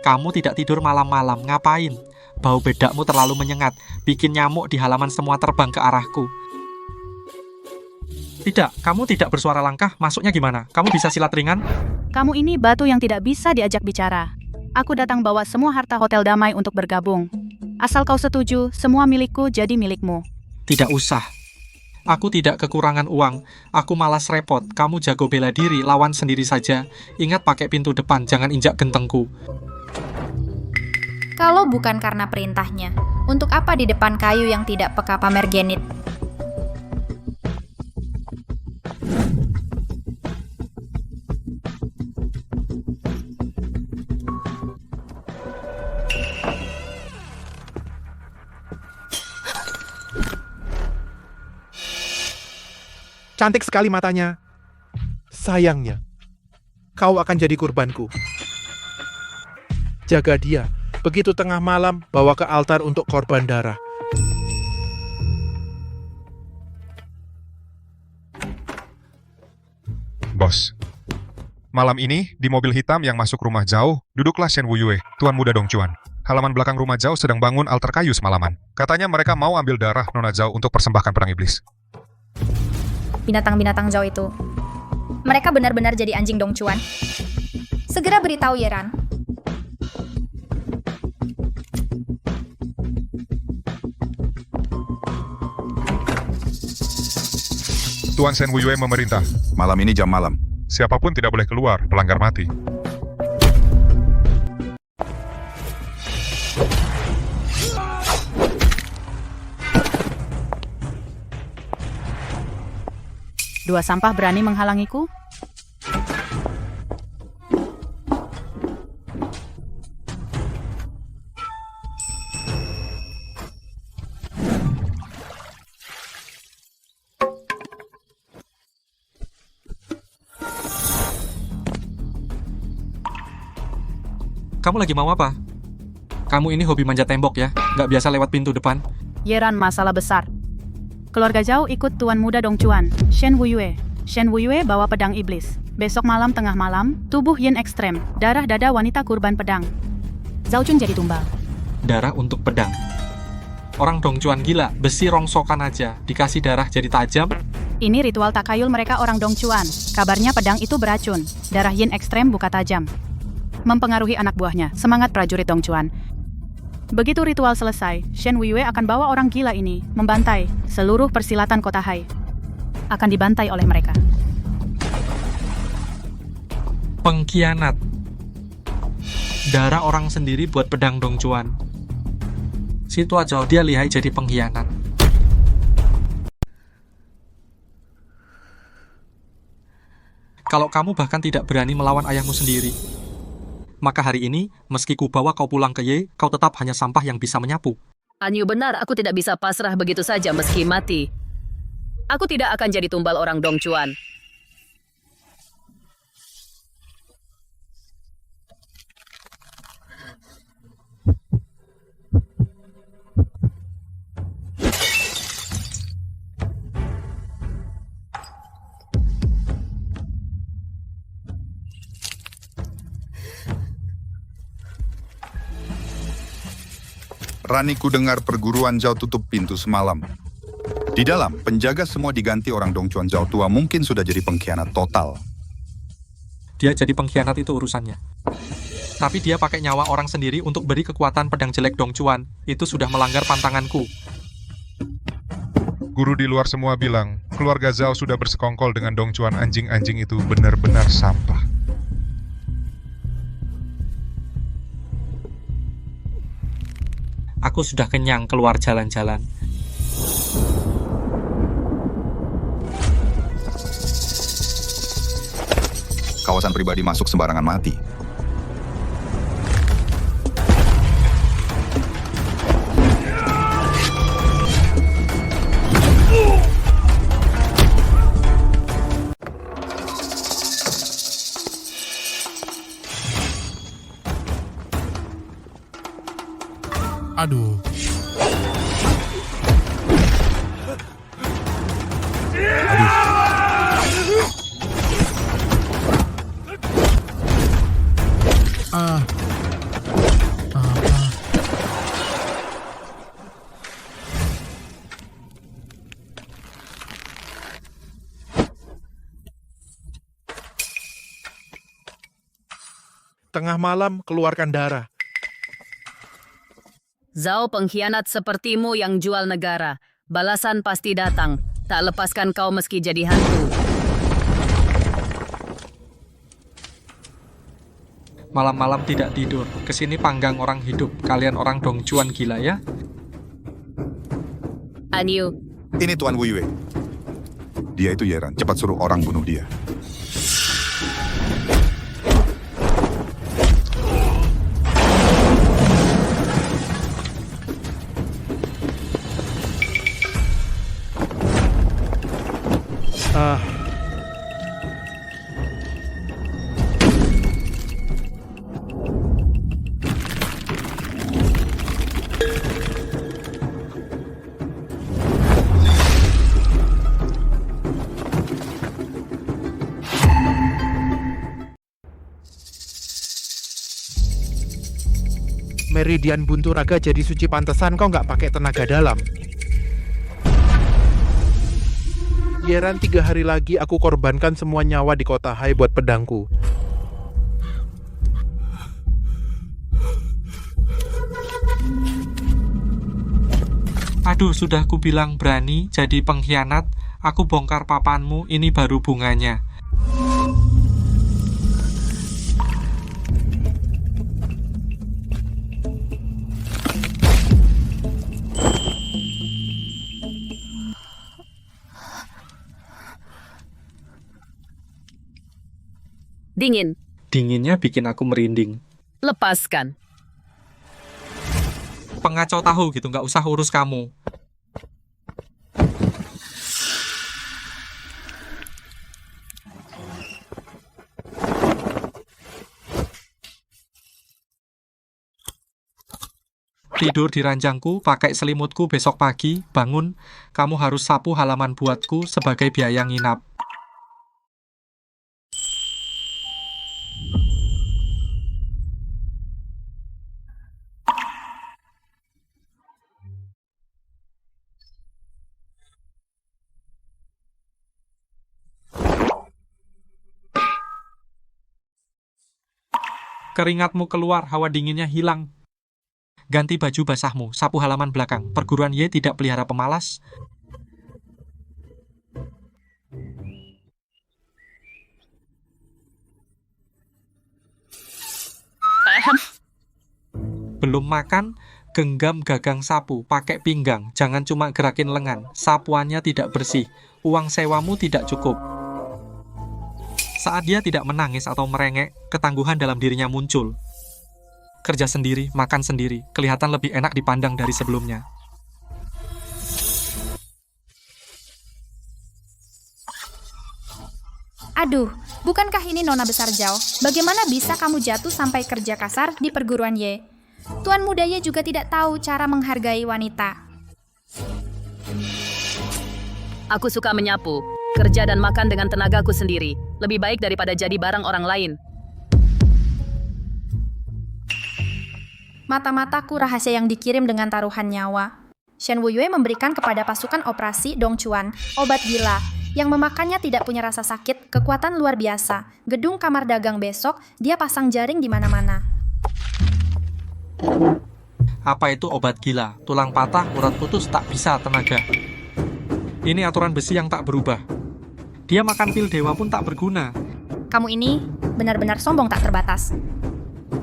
Kamu tidak tidur malam-malam, ngapain? Bau bedakmu terlalu menyengat, bikin nyamuk di halaman semua terbang ke arahku. Tidak, kamu tidak bersuara langkah, masuknya gimana? Kamu bisa silat ringan? Kamu ini batu yang tidak bisa diajak bicara. Aku datang bawa semua harta Hotel Damai untuk bergabung. Asal kau setuju, semua milikku jadi milikmu. Tidak usah. Aku tidak kekurangan uang. Aku malas repot. Kamu jago bela diri, lawan sendiri saja. Ingat pakai pintu depan, jangan injak gentengku. Kalau bukan karena perintahnya, untuk apa di depan kayu yang tidak peka pamer genit? Cantik sekali matanya. Sayangnya, kau akan jadi kurbanku. Jaga dia. Begitu tengah malam, bawa ke altar untuk korban darah. Bos. Malam ini, di mobil hitam yang masuk rumah Zhao, duduklah Shen Wuyue, Tuan Muda Dongchuan. Halaman belakang rumah Zhao sedang bangun altar kayu semalaman. Katanya mereka mau ambil darah Nona Zhao untuk persembahkan perang iblis. Binatang-binatang Zhao itu. Mereka benar-benar jadi anjing Dongchuan. Segera beritahu Yeran. Tuan Shen Wuyue memerintah. Malam ini jam malam. Siapapun tidak boleh keluar, pelanggar mati. Dua sampah berani menghalangiku? Kamu lagi mau apa? Kamu ini hobi manjat tembok ya? Nggak biasa lewat pintu depan? Yeran, masalah besar. Keluarga Zhao ikut Tuan Muda Dongchuan, Shen Wuyue. Shen Wuyue bawa pedang iblis. Besok malam tengah malam, tubuh yin ekstrem, darah dada wanita kurban pedang. Zhao Chun jadi tumbal. Darah untuk pedang. Orang Dongchuan gila, besi rongsokan aja, dikasih darah jadi tajam. Ini ritual takayul mereka orang Dongchuan. Kabarnya pedang itu beracun. Darah yin ekstrem buka tajam. Mempengaruhi anak buahnya, semangat prajurit Dongchuan. Begitu ritual selesai, Shen Wuyue akan bawa orang gila ini membantai seluruh persilatan kota Hai. Akan dibantai oleh mereka. Pengkhianat. Darah orang sendiri buat pedang Dongchuan. Situ aja dia lihai jadi pengkhianat. Kalau kamu bahkan tidak berani melawan ayahmu sendiri, maka hari ini, meski ku bawa kau pulang ke Ye, kau tetap hanya sampah yang bisa menyapu. Anyu benar, aku tidak bisa pasrah begitu saja meski mati. Aku tidak akan jadi tumbal orang Dongchuan. Rani ku dengar perguruan Zhao tutup pintu semalam. Di dalam, penjaga semua diganti orang Dongchuan Zhao tua mungkin sudah jadi pengkhianat total. Dia jadi pengkhianat itu urusannya. Tapi dia pakai nyawa orang sendiri untuk beri kekuatan pedang jelek Dongchuan. Itu sudah melanggar pantanganku. Guru di luar semua bilang, keluarga Zhao sudah bersekongkol dengan Dongchuan anjing-anjing itu benar-benar sampah. Aku sudah kenyang keluar jalan-jalan. Kawasan pribadi masuk sembarangan mati. Aduh. Tengah malam, keluarkan darah. Zhao pengkhianat sepertimu yang jual negara. Balasan pasti datang. Tak lepaskan kau meski jadi hantu. Malam-malam tidak tidur. Kesini panggang orang hidup. Kalian orang Dongchuan gila ya? Anyu, Ini Tuan Wu Yue. Dia itu Yeran. Cepat suruh orang bunuh dia. Meridian buntu raga jadi suci pantesan kau nggak pakai tenaga dalam. Yeran, 3 hari lagi aku korbankan semua nyawa di kota Hai buat pedangku. Aduh, sudah ku bilang berani jadi pengkhianat. Aku bongkar papanmu, ini baru bunganya. dingin. Dinginnya bikin aku merinding. Lepaskan. Pengacau tahu gitu, nggak usah urus kamu. Tidur di ranjangku, pakai selimutku besok pagi, bangun, kamu harus sapu halaman buatku sebagai biaya nginap. Keringatmu keluar, hawa dinginnya hilang. Ganti baju basahmu, sapu halaman belakang. Perguruan Ye tidak pelihara pemalas. Belum makan, genggam gagang sapu, pakai pinggang. Jangan cuma gerakin lengan, sapuannya tidak bersih. Uang sewamu tidak cukup. Saat dia tidak menangis atau merengek, ketangguhan dalam dirinya muncul. Kerja sendiri, makan sendiri, kelihatan lebih enak dipandang dari sebelumnya. Aduh, bukankah ini Nona Besar Zhao? Bagaimana bisa kamu jatuh sampai kerja kasar di perguruan Ye? Tuan Muda Ye juga tidak tahu cara menghargai wanita. Aku suka menyapu, kerja dan makan dengan tenagaku sendiri. Lebih baik daripada jadi barang orang lain. Mata-mataku rahasia yang dikirim dengan taruhan nyawa. Shen Wuyue memberikan kepada pasukan operasi Dongchuan obat gila yang memakannya tidak punya rasa sakit, kekuatan luar biasa. Gedung kamar dagang besok, dia pasang jaring di mana-mana. Apa itu obat gila? Tulang patah, urat putus, tak bisa tenaga. Ini aturan besi yang tak berubah. Dia makan pil dewa pun tak berguna. Kamu ini benar-benar sombong tak terbatas.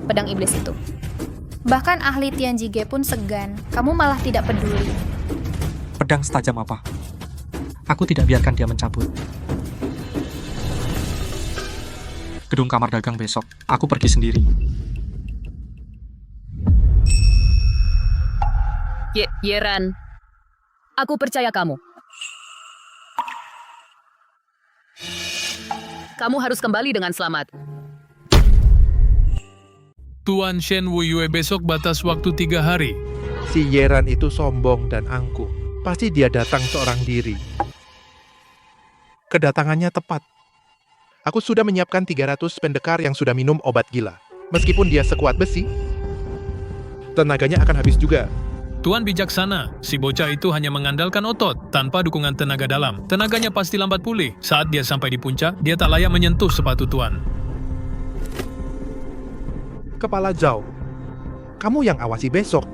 Pedang iblis itu. Bahkan ahli Tianjige pun segan. Kamu malah tidak peduli. Pedang setajam apa? Aku tidak biarkan dia mencabut. Gedung kamar dagang besok. Aku pergi sendiri. Yeran, aku percaya kamu. Kamu harus kembali dengan selamat. Tuan Shen Wuyue besok batas waktu 3 hari. Si Yeran itu sombong dan angkuh. Pasti dia datang seorang diri. Kedatangannya tepat. Aku sudah menyiapkan 300 pendekar yang sudah minum obat gila. Meskipun dia sekuat besi, tenaganya akan habis juga. Tuan bijaksana, si bocah itu hanya mengandalkan otot, tanpa dukungan tenaga dalam. Tenaganya pasti lambat pulih. Saat dia sampai di puncak, dia tak layak menyentuh sepatu Tuan. Kepala Zhao, kamu yang awasi besok.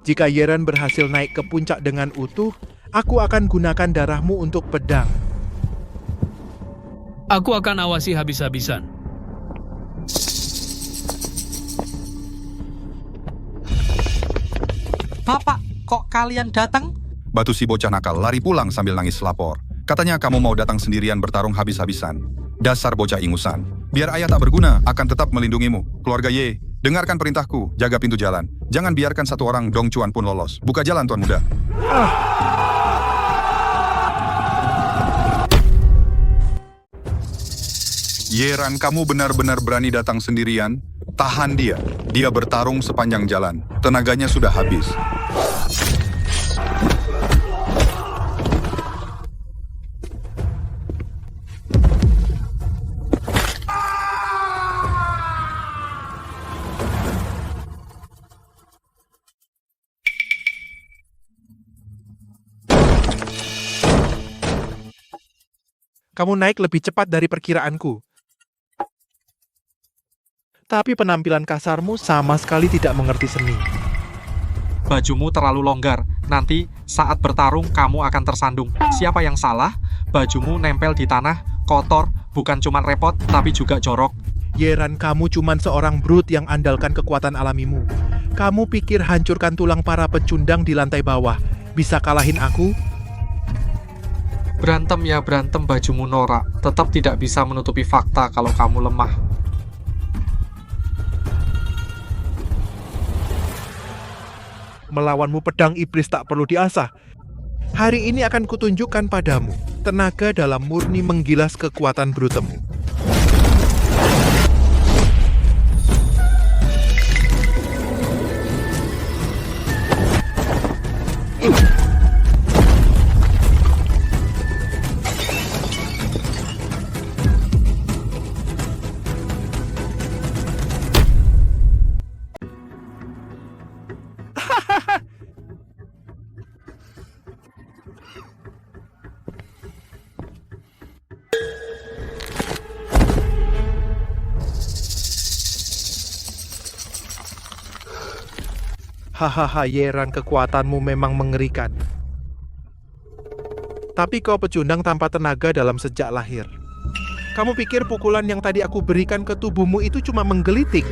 Jika Yeren berhasil naik ke puncak dengan utuh, aku akan gunakan darahmu untuk pedang. Aku akan awasi habis-habisan. Bapak, kok kalian datang? Batu si bocah nakal lari pulang sambil nangis lapor. Katanya kamu mau datang sendirian bertarung habis-habisan. Dasar bocah ingusan. Biar ayah tak berguna, akan tetap melindungimu. Keluarga Ye, dengarkan perintahku, jaga pintu jalan. Jangan biarkan satu orang Dong Chuan pun lolos. Buka jalan, Tuan Muda. Yeran, kamu benar-benar berani datang sendirian? Tahan dia. Dia bertarung sepanjang jalan. Tenaganya sudah habis. Kamu naik lebih cepat dari perkiraanku. Tapi penampilan kasarmu sama sekali tidak mengerti seni. Bajumu terlalu longgar. Nanti saat bertarung kamu akan tersandung. Siapa yang salah? Bajumu nempel di tanah, kotor, bukan cuma repot, tapi juga jorok. Yeran, kamu cuma seorang brute yang andalkan kekuatan alamimu. Kamu pikir hancurkan tulang para pecundang di lantai bawah bisa kalahin aku? Berantem ya berantem, bajumu norak. Tetap tidak bisa menutupi fakta kalau kamu lemah. Melawanmu pedang iblis tak perlu diasah. Hari ini akan kutunjukkan padamu tenaga dalam murni menggilas kekuatan brutemu. Hahaha, Yeran, kekuatanmu memang mengerikan. Tapi kau pecundang tanpa tenaga dalam sejak lahir. Kamu pikir pukulan yang tadi aku berikan ke tubuhmu itu cuma menggelitik?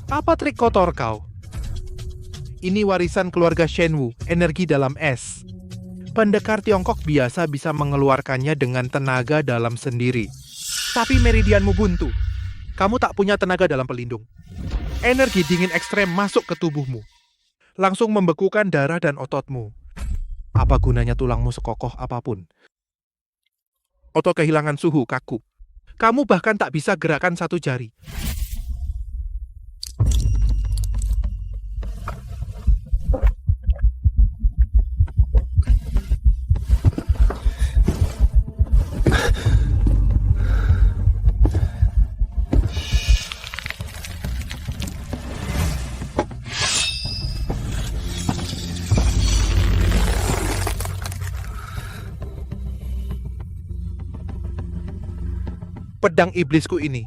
Apa trik kotor kau? Ini warisan keluarga Shenwu, energi dalam es. Pendekar Tiongkok biasa bisa mengeluarkannya dengan tenaga dalam sendiri. Tapi meridianmu buntu. Kamu tak punya tenaga dalam pelindung. Energi dingin ekstrem masuk ke tubuhmu. Langsung membekukan darah dan ototmu. Apa gunanya tulangmu sekokoh apapun? Otot kehilangan suhu, kaku. Kamu bahkan tak bisa gerakan satu jari. Pedang iblisku ini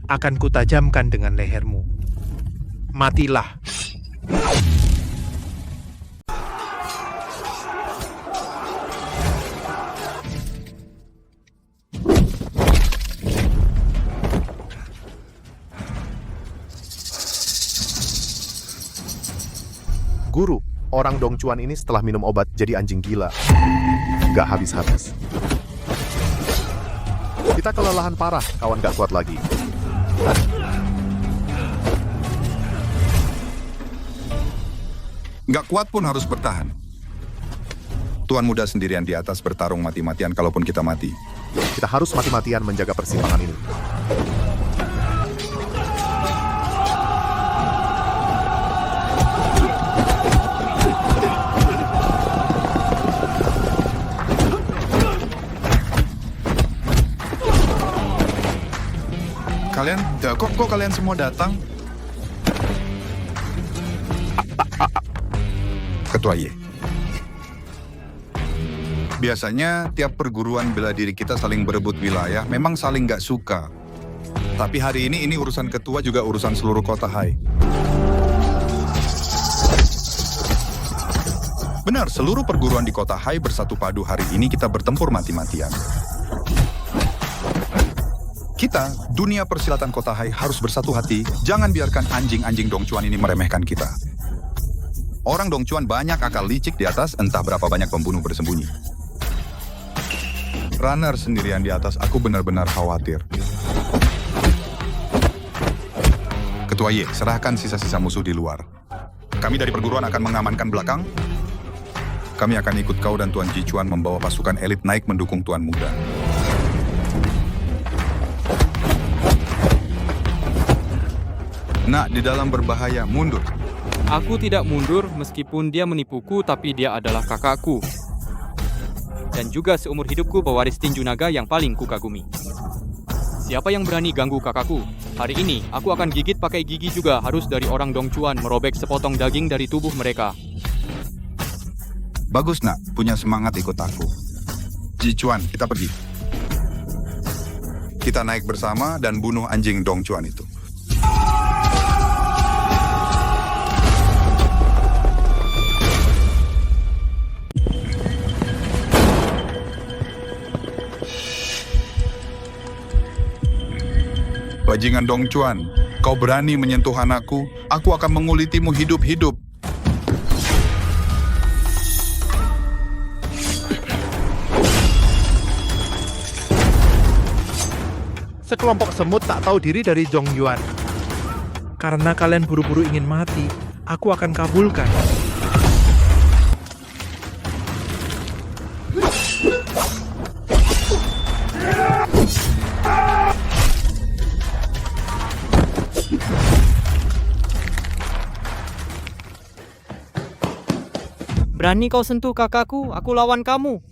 akan kutajamkan dengan lehermu. Matilah. Guru, orang Dong Chuan ini setelah minum obat jadi anjing gila. Gak habis-habis. Kita kelelahan parah, kawan gak kuat lagi. Gak kuat pun harus bertahan. Tuan Muda sendirian di atas bertarung mati-matian kalaupun kita mati. Kita harus mati-matian menjaga persimpangan ini. Kok kalian semua datang? Ketua Ye. Biasanya tiap perguruan bela diri kita saling berebut wilayah, memang saling gak suka. Tapi hari ini urusan ketua juga urusan seluruh kota Hai. Benar, seluruh perguruan di kota Hai bersatu padu hari ini kita bertempur mati-matian. Kita, dunia persilatan kota Hai harus bersatu hati. Jangan biarkan anjing-anjing Dongchuan ini meremehkan kita. Orang Dongchuan banyak akal licik di atas, entah berapa banyak pembunuh bersembunyi. Runner sendirian di atas, aku benar-benar khawatir. Ketua Ye, serahkan sisa-sisa musuh di luar. Kami dari perguruan akan mengamankan belakang. Kami akan ikut kau dan Tuan Jichuan membawa pasukan elit naik mendukung Tuan Muda. Nak, di dalam berbahaya, mundur. Aku tidak mundur meskipun dia menipuku, tapi dia adalah kakakku. Dan juga seumur hidupku pewaris tinju naga yang paling kukagumi. Siapa yang berani ganggu kakakku? Hari ini, aku akan gigit pakai gigi juga harus dari orang Dongchuan merobek sepotong daging dari tubuh mereka. Bagus, Nak. Punya semangat ikut aku. Jichuan, kita pergi. Kita naik bersama dan bunuh anjing Dongchuan itu. Bajingan Dongchuan, kau berani menyentuh anakku, aku akan mengulitimu hidup-hidup. Sekelompok semut tak tahu diri dari Zhongyuan. Karena kalian buru-buru ingin mati, aku akan kabulkan. Berani kau sentuh kakakku, aku lawan kamu.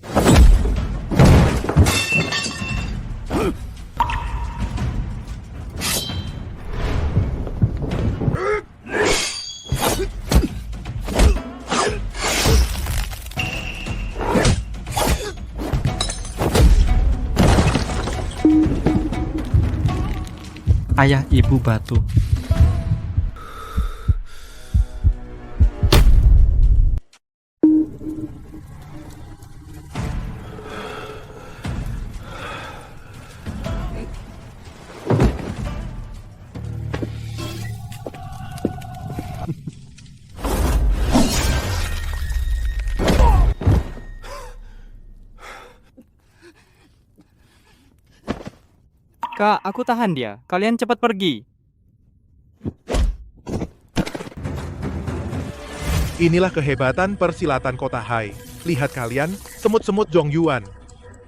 Ayah ibu batu. Kak, aku tahan dia. Kalian cepat pergi. Inilah kehebatan persilatan kota Hai. Lihat kalian, semut-semut Zhongyuan.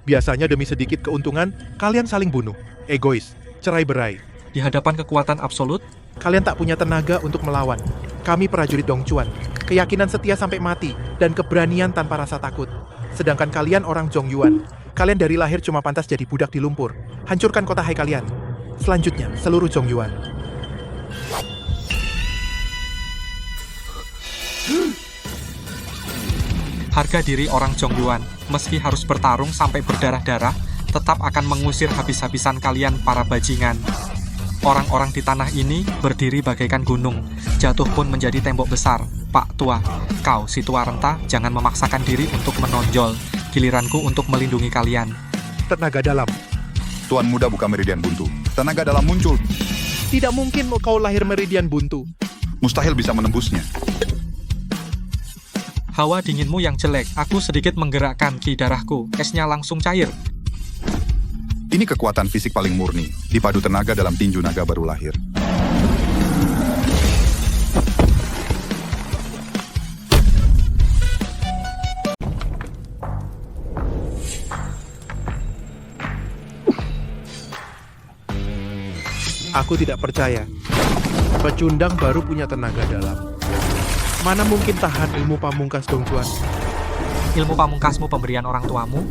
Biasanya demi sedikit keuntungan, kalian saling bunuh. Egois, cerai-berai. Di hadapan kekuatan absolut, kalian tak punya tenaga untuk melawan. Kami prajurit Dongchuan, keyakinan setia sampai mati, dan keberanian tanpa rasa takut. Sedangkan kalian orang Zhongyuan, kalian dari lahir cuma pantas jadi budak di lumpur. Hancurkan kota Hai kalian. Selanjutnya, seluruh Zhongyuan. harga diri orang Zhongyuan, meski harus bertarung sampai berdarah-darah, tetap akan mengusir habis-habisan kalian para bajingan. Orang-orang di tanah ini berdiri bagaikan gunung, jatuh pun menjadi tembok besar. Pak Tua, kau si tua renta, jangan memaksakan diri untuk menonjol. Giliranku untuk melindungi kalian. Tenaga dalam. Tuan muda buka meridian buntu. Tenaga dalam muncul. Tidak mungkin kau lahir meridian buntu. Mustahil bisa menembusnya. Hawa dinginmu yang jelek, aku sedikit menggerakkan ki darahku, esnya langsung cair. Ini kekuatan fisik paling murni, dipadu tenaga dalam tinju naga baru lahir. Aku tidak percaya. Pecundang baru punya tenaga dalam. Mana mungkin tahan ilmu pamungkas Dongchuan? Ilmu pamungkasmu pemberian orang tuamu?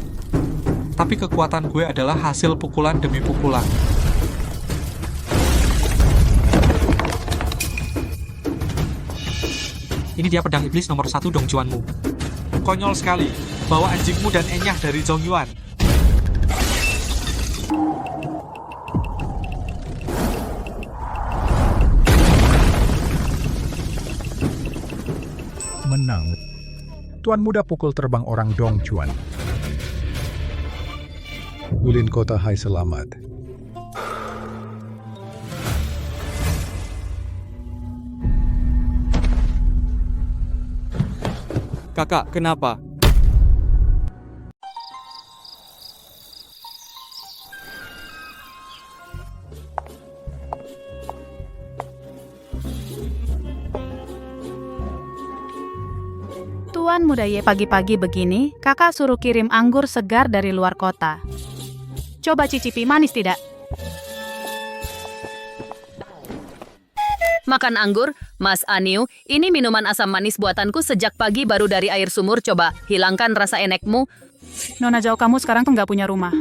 Tapi kekuatan gue adalah hasil pukulan demi pukulan. Ini dia pedang iblis nomor 1 Dongchuanmu. Konyol sekali, bawa anjingmu dan enyah dari Zhongyuan. menang. Tuan Muda pukul terbang orang Dongchuan. Ulin Kota Hai selamat. Kakak, kenapa? Tuan Muda Ye, pagi-pagi begini, kakak suruh kirim anggur segar dari luar kota. Coba cicipi, manis tidak? Makan anggur, Mas Aniu, ini minuman asam manis buatanku sejak pagi baru dari air sumur. Coba, hilangkan rasa enekmu. Nona Zhao, kamu sekarang tuh nggak punya rumah.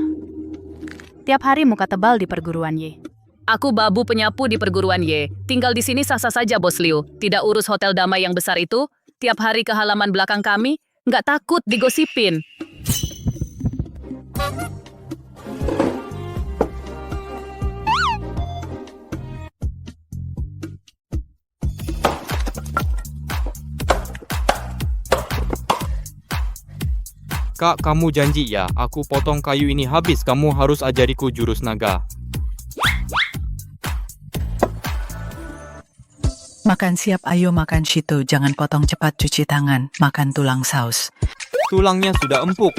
Tiap hari muka tebal di perguruan Ye. Aku babu penyapu di perguruan Ye. Tinggal di sini sah-sah saja, Bos Liu. Tidak urus hotel damai yang besar itu. Tiap hari ke halaman belakang kami, nggak takut digosipin. Kak, kamu janji ya, aku potong kayu ini habis, kamu harus ajariku jurus naga. Makan siap, ayo makan Shito. Jangan potong cepat, cuci tangan. Makan tulang saus. Tulangnya sudah empuk.